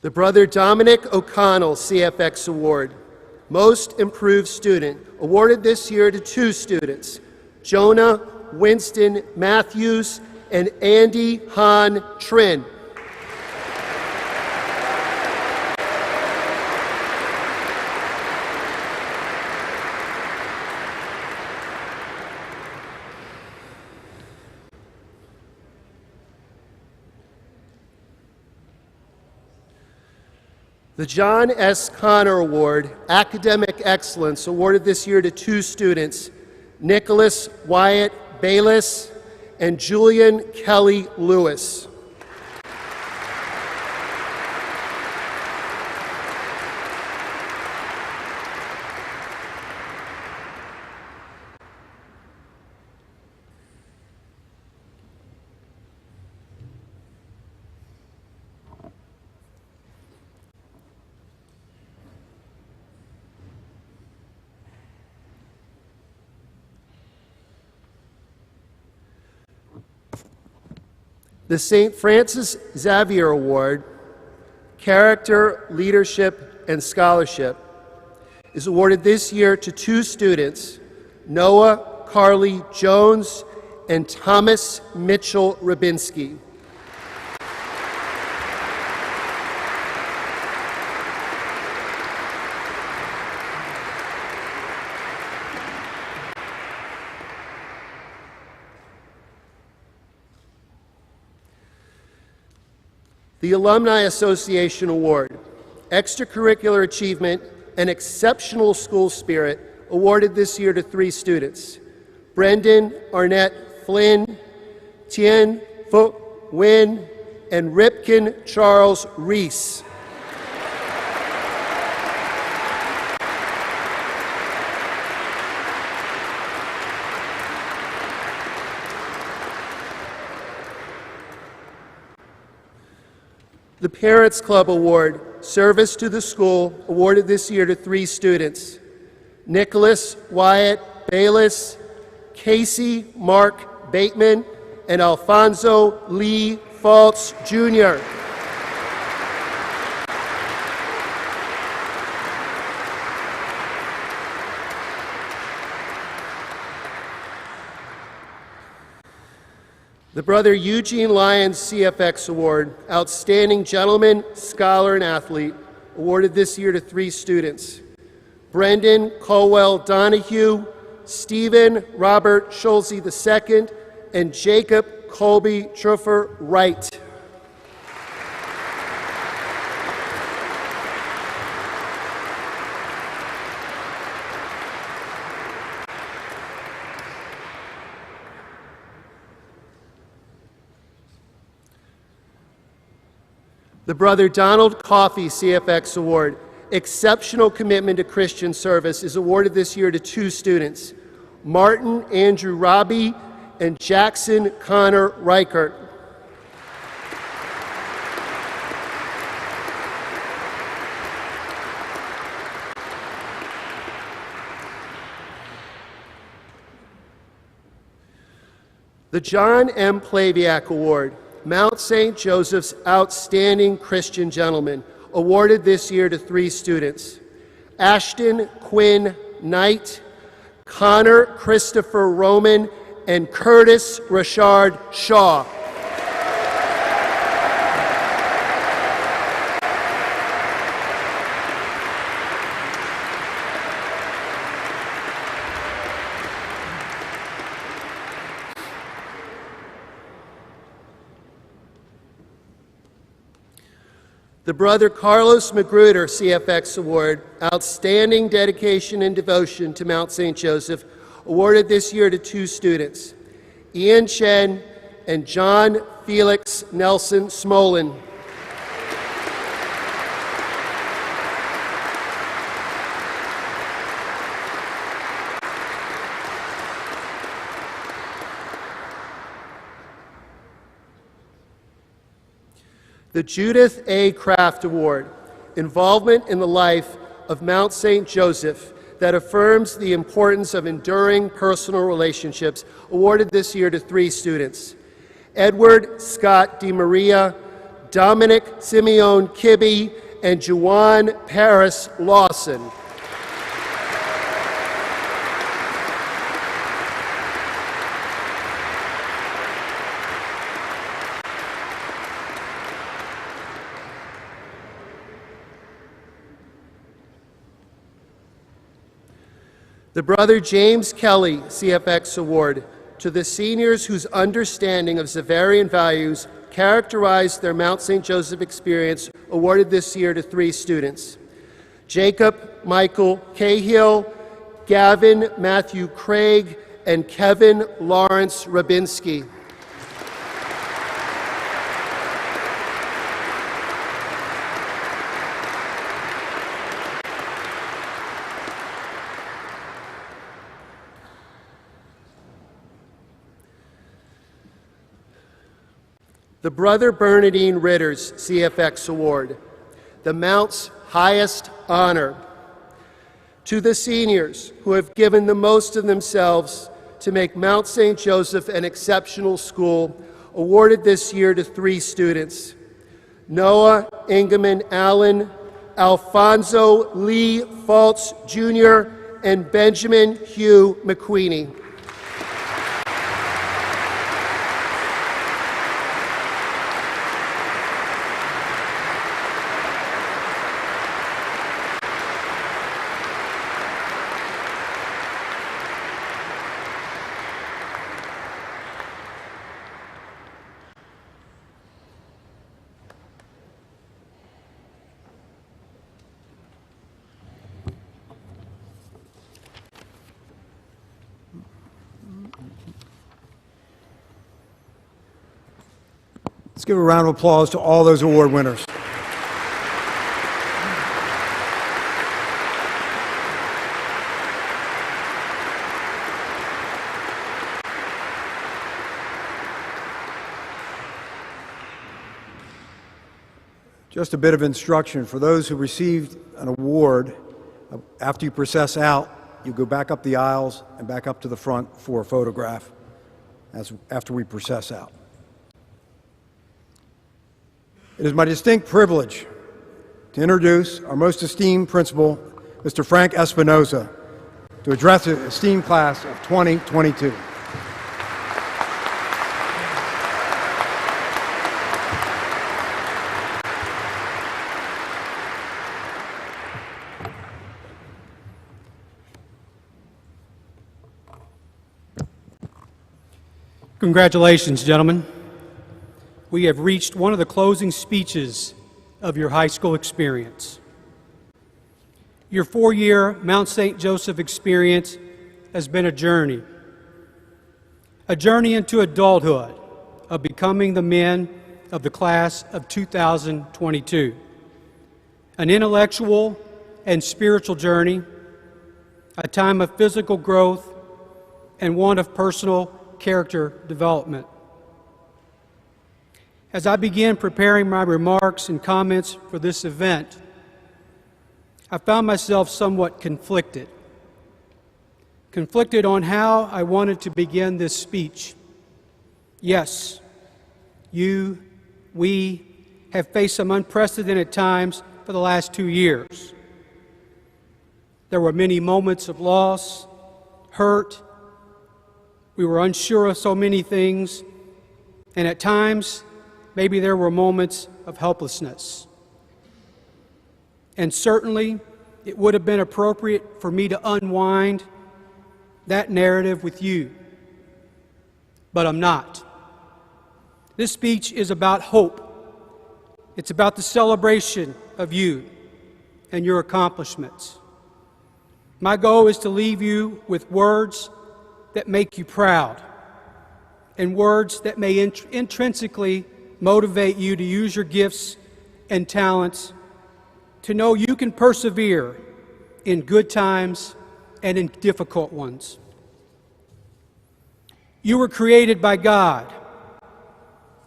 The Brother Dominic O'Connell CFX Award, Most Improved Student, awarded this year to two students, Jonah Winston Matthews and Andy Han Trin. The John S. Connor Award, Academic Excellence, awarded this year to two students, Nicholas Wyatt Bayless and Julian Kelly Lewis. The St. Francis Xavier Award, Character, Leadership, and Scholarship, is awarded this year to two students, Noah Carly Jones and Thomas Mitchell Rabinski. The Alumni Association Award, Extracurricular Achievement and Exceptional School Spirit, awarded this year to three students, Brendan Arnett Flynn, Tien Phu Nguyen, and Ripken Charles Reese. The Parents Club Award, Service to the School, awarded this year to three students, Nicholas Wyatt Bayless, Casey Mark Bateman, and Alfonso Lee Faltz, Jr. The Brother Eugene Lyons CFX Award, Outstanding Gentleman, Scholar, and Athlete, awarded this year to three students, Brendan Colwell Donahue, Stephen Robert Schulze II, and Jacob Colby Truffer Wright. The Brother Donald Coffey CFX Award, Exceptional Commitment to Christian Service is awarded this year to 2 students, Martin Andrew Robbie and Jackson Connor Reichert. The John M. Plaviak Award, Mount St. Joseph's Outstanding Christian Gentleman, awarded this year to 3 students, Ashton Quinn Knight, Connor Christopher Roman, and Curtis Rashard Shaw. The Brother Carlos Magruder CFX Award, Outstanding Dedication and Devotion to Mount St. Joseph, awarded this year to 2 students, Ian Chen and John Felix Nelson Smolin. The Judith A. Kraft Award, Involvement in the Life of Mount St. Joseph, that affirms the importance of enduring personal relationships, awarded this year to 3 students, Edward Scott DeMaria, Dominic Simeon Kibbe, and Juwan Paris Lawson. The Brother James Kelly CFX Award, to the seniors whose understanding of Xaverian values characterized their Mount St. Joseph experience, awarded this year to 3 students, Jacob Michael Cahill, Gavin Matthew Craig, and Kevin Lawrence Rabinski. The Brother Bernardine Ritters CFX Award, the Mount's highest honor, to the seniors who have given the most of themselves to make Mount St. Joseph an exceptional school, awarded this year to 3 students, Noah Ingeman Allen, Alfonso Lee Fultz Jr., and Benjamin Hugh McQueenie. Let's give a round of applause to all those award winners. Just a bit of instruction for those who received an award. After you process out, you go back up the aisles and back up to the front for a photograph after we process out. It is my distinct privilege to introduce our most esteemed principal, Mr. Frank Espinoza, to address the esteemed class of 2022. Congratulations, gentlemen. We have reached one of the closing speeches of your high school experience. Your 4-year Mount St. Joseph experience has been a journey into adulthood, of becoming the men of the class of 2022, an intellectual and spiritual journey, a time of physical growth, and one of personal character development. As I began preparing my remarks and comments for this event, I found myself somewhat conflicted on how I wanted to begin this speech. Yes, we have faced some unprecedented times for the last 2 years. There were many moments of loss, hurt. We were unsure of so many things, and at times, maybe there were moments of helplessness. And certainly, it would have been appropriate for me to unwind that narrative with you. But I'm not. This speech is about hope. It's about the celebration of you and your accomplishments. My goal is to leave you with words that make you proud and words that may intrinsically motivate you to use your gifts and talents to know you can persevere in good times and in difficult ones. You were created by God,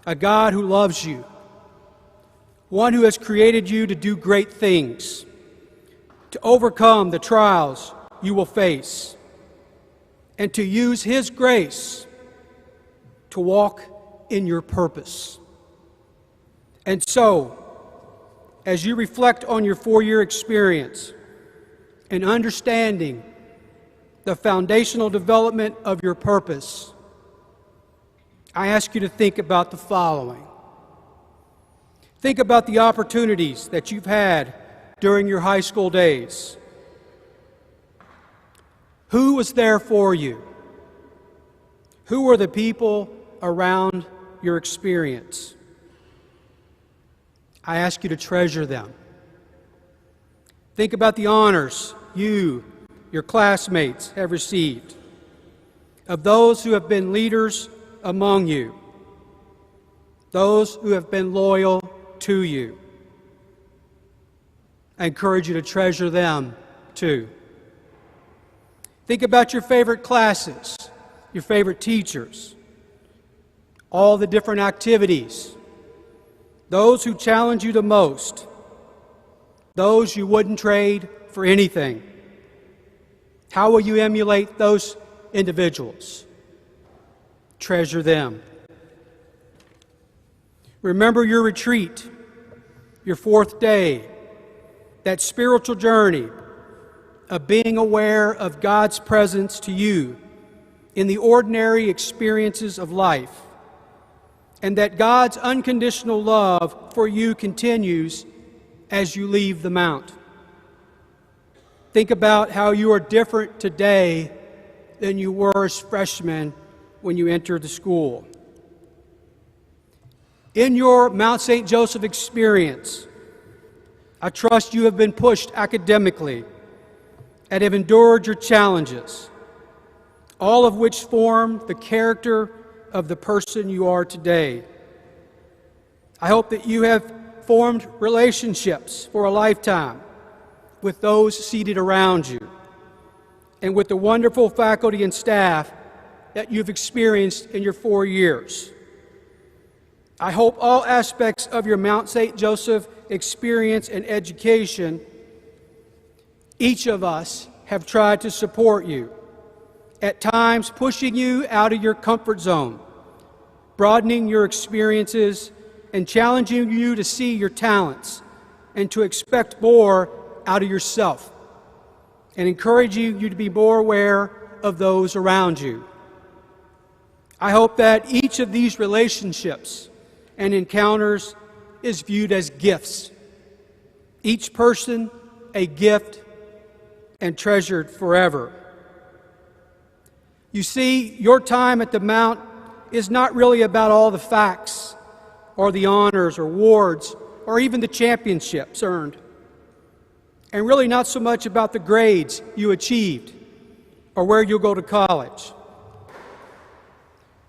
a God who loves you, one who has created you to do great things, to overcome the trials you will face, and to use His grace to walk in your purpose. And so, as you reflect on your 4-year experience and understanding the foundational development of your purpose, I ask you to think about the following. Think about the opportunities that you've had during your high school days. Who was there for you? Who were the people around your experience? I ask you to treasure them. Think about the honors you, your classmates, have received, of those who have been leaders among you, those who have been loyal to you. I encourage you to treasure them too. Think about your favorite classes, your favorite teachers, all the different activities, those who challenge you the most, those you wouldn't trade for anything. How will you emulate those individuals? Treasure them. Remember your retreat, your 4th day, that spiritual journey of being aware of God's presence to you in the ordinary experiences of life, and that God's unconditional love for you continues as you leave the Mount. Think about how you are different today than you were as freshmen when you entered the school. In your Mount St. Joseph experience, I trust you have been pushed academically and have endured your challenges, all of which form the character of the person you are today. I hope that you have formed relationships for a lifetime with those seated around you and with the wonderful faculty and staff that you've experienced in your 4 years. I hope all aspects of your Mount St. Joseph experience and education, each of us have tried to support you, at times pushing you out of your comfort zone, broadening your experiences, and challenging you to see your talents and to expect more out of yourself, and encouraging you to be more aware of those around you. I hope that each of these relationships and encounters is viewed as gifts, each person a gift and treasured forever. You see, your time at the Mount is not really about all the facts or the honors or awards or even the championships earned, and really not so much about the grades you achieved or where you'll go to college.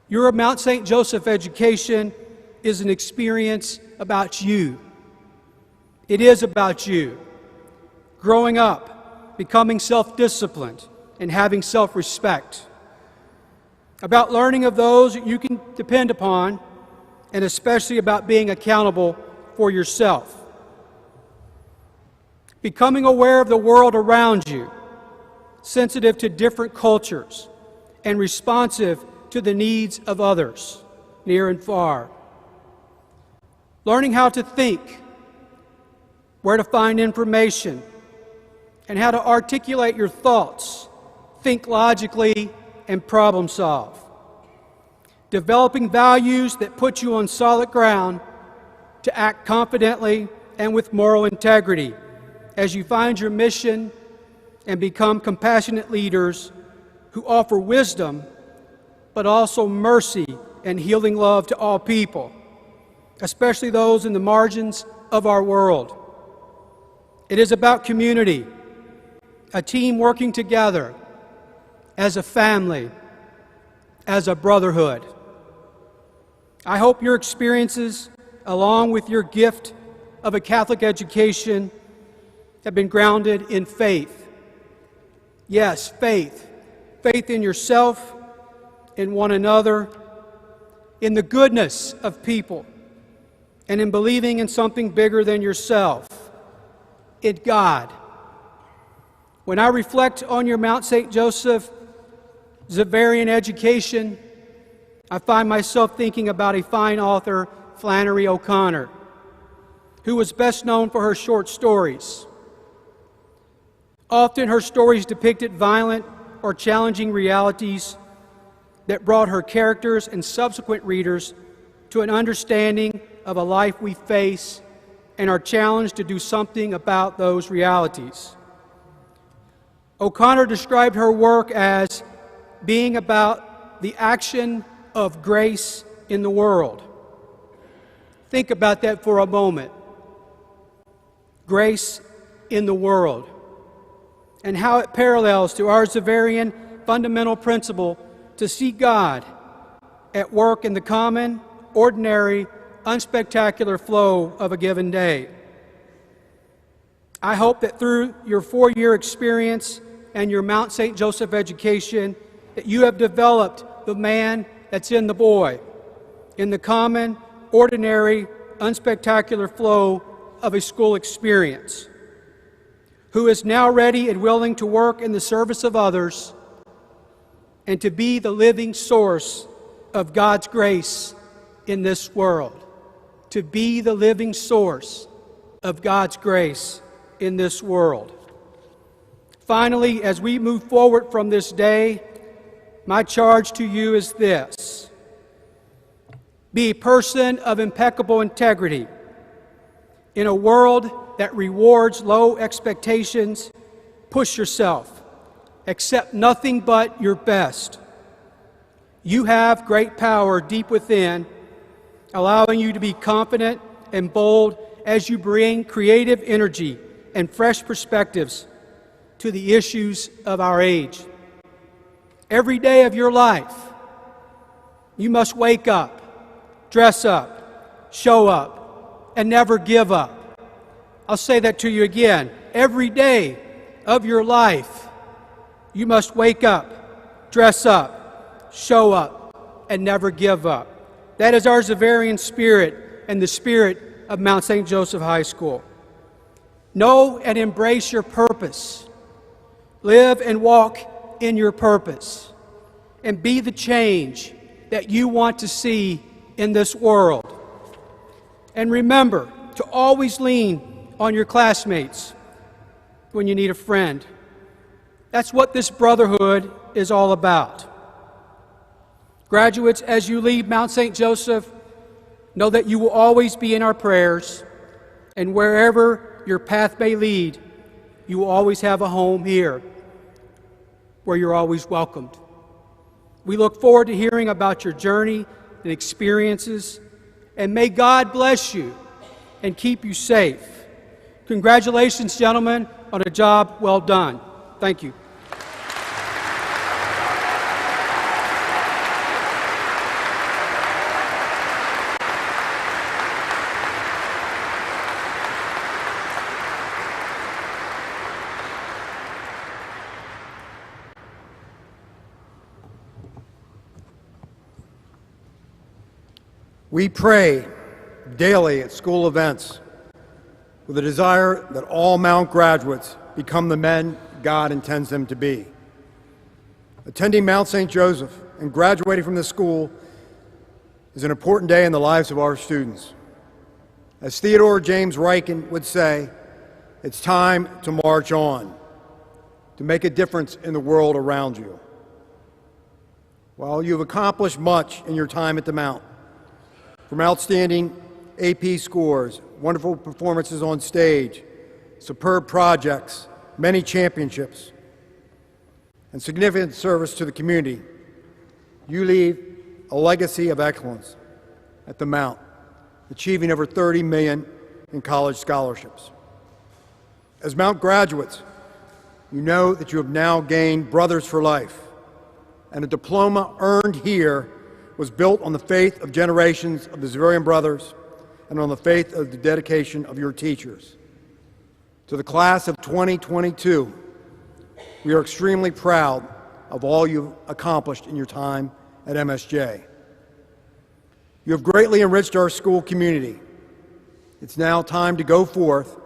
Your Mount St. Joseph education is an experience about you. It is about you, growing up, becoming self-disciplined, and having self-respect. About learning of those you can depend upon, and especially about being accountable for yourself. Becoming aware of the world around you, sensitive to different cultures, and responsive to the needs of others, near and far. Learning how to think, where to find information, and how to articulate your thoughts, think logically, and problem solve. Developing values that put you on solid ground to act confidently and with moral integrity as you find your mission and become compassionate leaders who offer wisdom, but also mercy and healing love to all people, especially those in the margins of our world. It is about community, a team working together as a family, as a brotherhood. I hope your experiences, along with your gift of a Catholic education, have been grounded in faith. Yes, faith. Faith in yourself, in one another, in the goodness of people, and in believing in something bigger than yourself, in God. When I reflect on your Mount St. Joseph Xaverian education, I find myself thinking about a fine author, Flannery O'Connor, who was best known for her short stories. Often her stories depicted violent or challenging realities that brought her characters and subsequent readers to an understanding of a life we face and are challenged to do something about those realities. O'Connor described her work as being about the action of grace in the world. Think about that for a moment. Grace in the world, and how it parallels to our Xaverian fundamental principle to see God at work in the common, ordinary, unspectacular flow of a given day. I hope that through your 4-year experience and your Mount St. Joseph education, that you have developed the man that's in the boy, in the common, ordinary, unspectacular flow of a school experience, who is now ready and willing to work in the service of others and to be the living source of God's grace in this world. To be the living source of God's grace in this world. Finally, as we move forward from this day, my charge to you is this: be a person of impeccable integrity. In a world that rewards low expectations, push yourself. Accept nothing but your best. You have great power deep within, allowing you to be confident and bold as you bring creative energy and fresh perspectives to the issues of our age. Every day of your life, you must wake up, dress up, show up, and never give up. I'll say that to you again. Every day of your life, you must wake up, dress up, show up, and never give up. That is our Xaverian spirit and the spirit of Mount St. Joseph High School. Know and embrace your purpose. Live and walk in your purpose. And be the change that you want to see in this world. And remember to always lean on your classmates when you need a friend. That's what this brotherhood is all about. Graduates, as you leave Mount St. Joseph, know that you will always be in our prayers, and wherever your path may lead, you will always have a home here where you're always welcomed. We look forward to hearing about your journey and experiences, and may God bless you and keep you safe. Congratulations, gentlemen, on a job well done. Thank you. We pray daily at school events with a desire that all Mount graduates become the men God intends them to be. Attending Mount St. Joseph and graduating from this school is an important day in the lives of our students. As Theodore James Ryken would say, it's time to march on, to make a difference in the world around you. While you've accomplished much in your time at the Mount, from outstanding AP scores, wonderful performances on stage, superb projects, many championships, and significant service to the community, you leave a legacy of excellence at the Mount, achieving over $30 million in college scholarships. As Mount graduates, you know that you have now gained brothers for life, and a diploma earned here was built on the faith of generations of the Xaverian brothers and on the faith of the dedication of your teachers. To the class of 2022, we are extremely proud of all you've accomplished in your time at MSJ. You have greatly enriched our school community. It's now time to go forth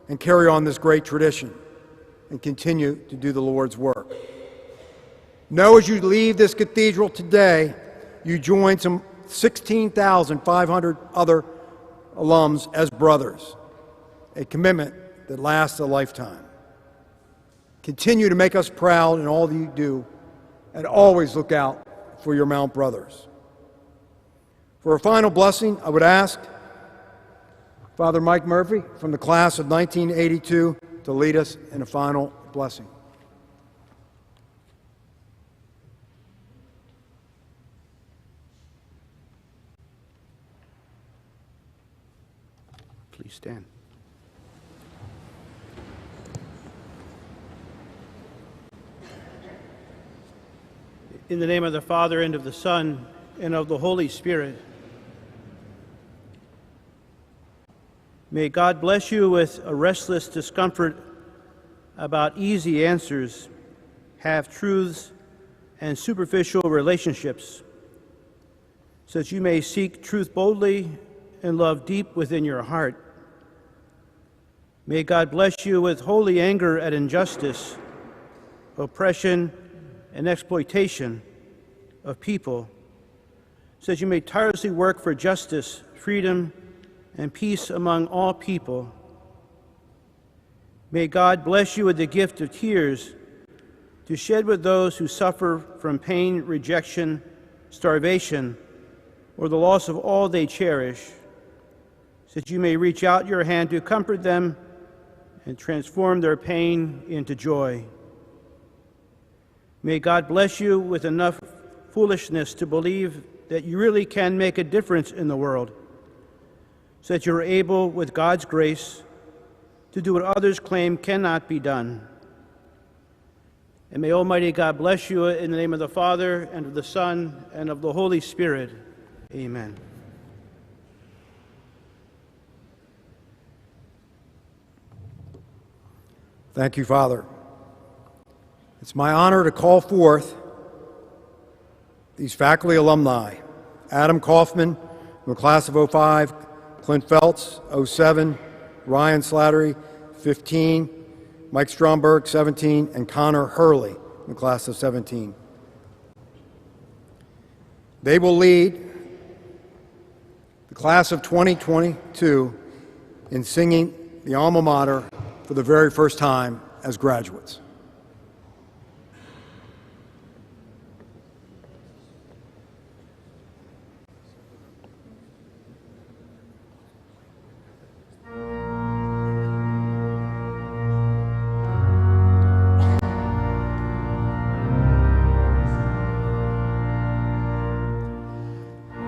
and carry on this great tradition and continue to do the Lord's work. Know as you leave this cathedral today, you join some 16,500 other alums as brothers, a commitment that lasts a lifetime. Continue to make us proud in all that you do, and always look out for your Mount brothers. For a final blessing, I would ask Father Mike Murphy from the class of 1982 to lead us in a final blessing. Please stand. In the name of the Father, and of the Son, and of the Holy Spirit. May God bless you with a restless discomfort about easy answers, half-truths, and superficial relationships, so that you may seek truth boldly and love deep within your heart. May God bless you with holy anger at injustice, oppression, and exploitation of people, so that you may tirelessly work for justice, freedom, and peace among all people. May God bless you with the gift of tears to shed with those who suffer from pain, rejection, starvation, or the loss of all they cherish, so that you may reach out your hand to comfort them and transform their pain into joy. May God bless you with enough foolishness to believe that you really can make a difference in the world, so that you're able, with God's grace, to do what others claim cannot be done. And may Almighty God bless you in the name of the Father, and of the Son, and of the Holy Spirit. Amen. Thank you, Father. It's my honor to call forth these faculty alumni: Adam Kaufman from the class of 05, Clint Feltz, 07, Ryan Slattery, 15, Mike Stromberg, 17, and Connor Hurley from the class of 17. They will lead the class of 2022 in singing the alma mater for the very first time as graduates.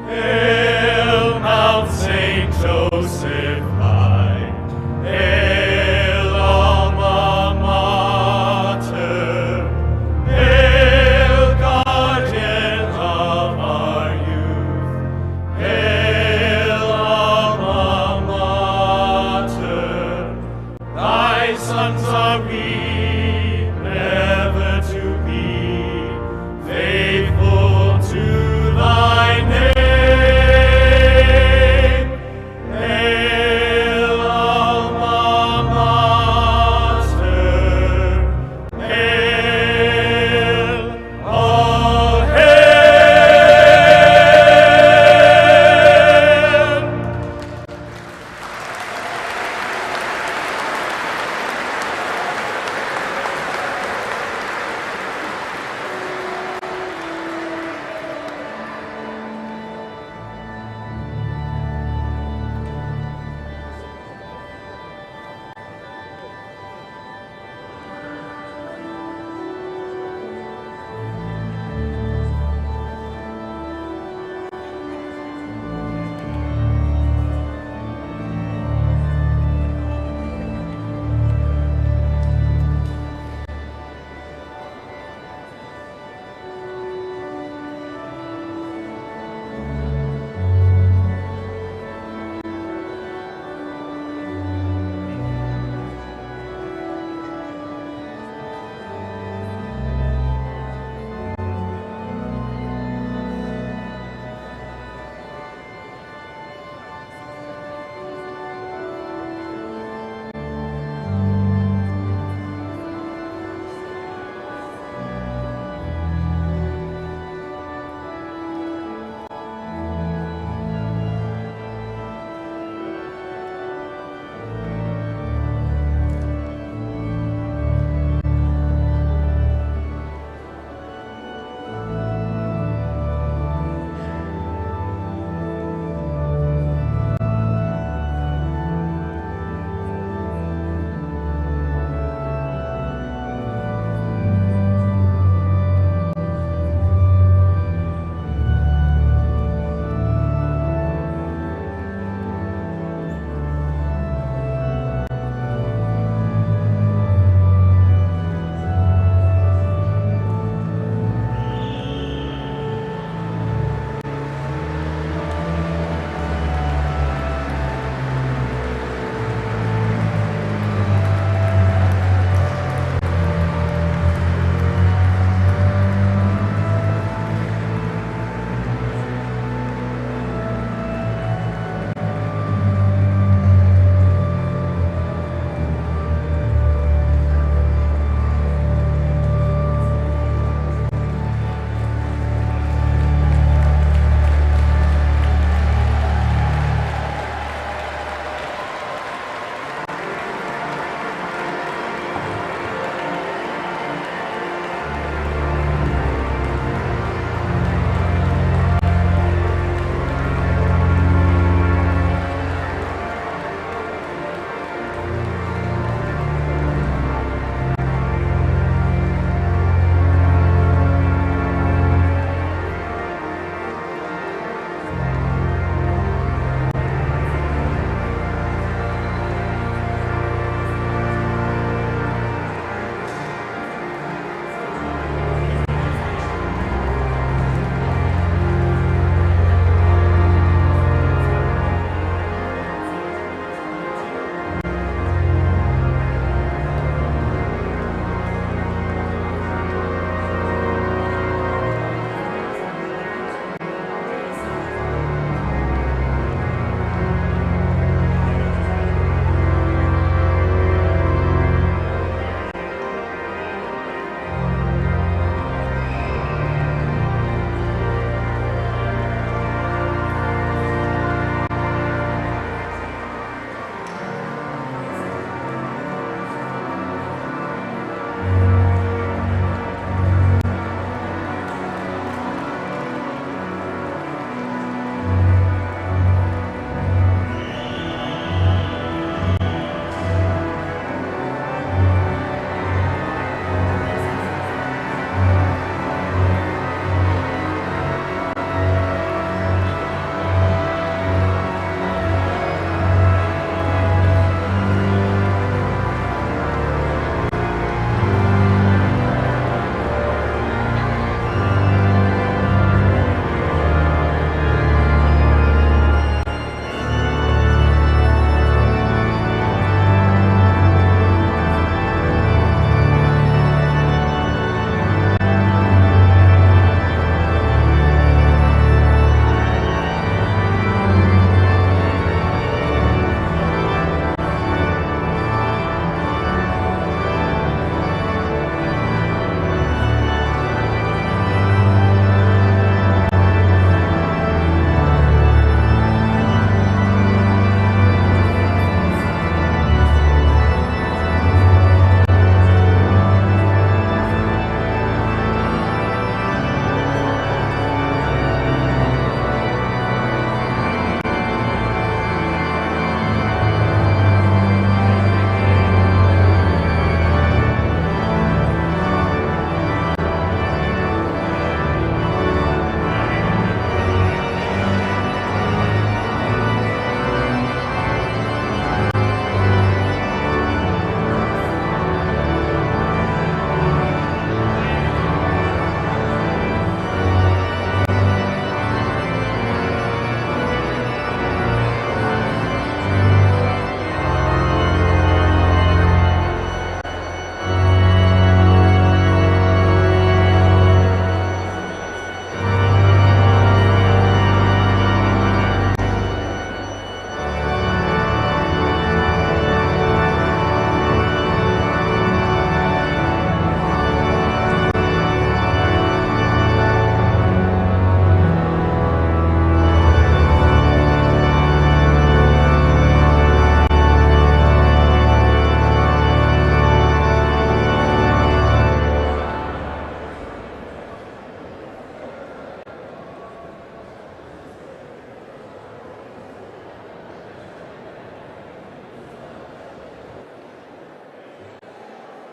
Hail Mount St. Joseph high, hail alma mater, hail guardian of our youth, hail alma mater, thy sons are we.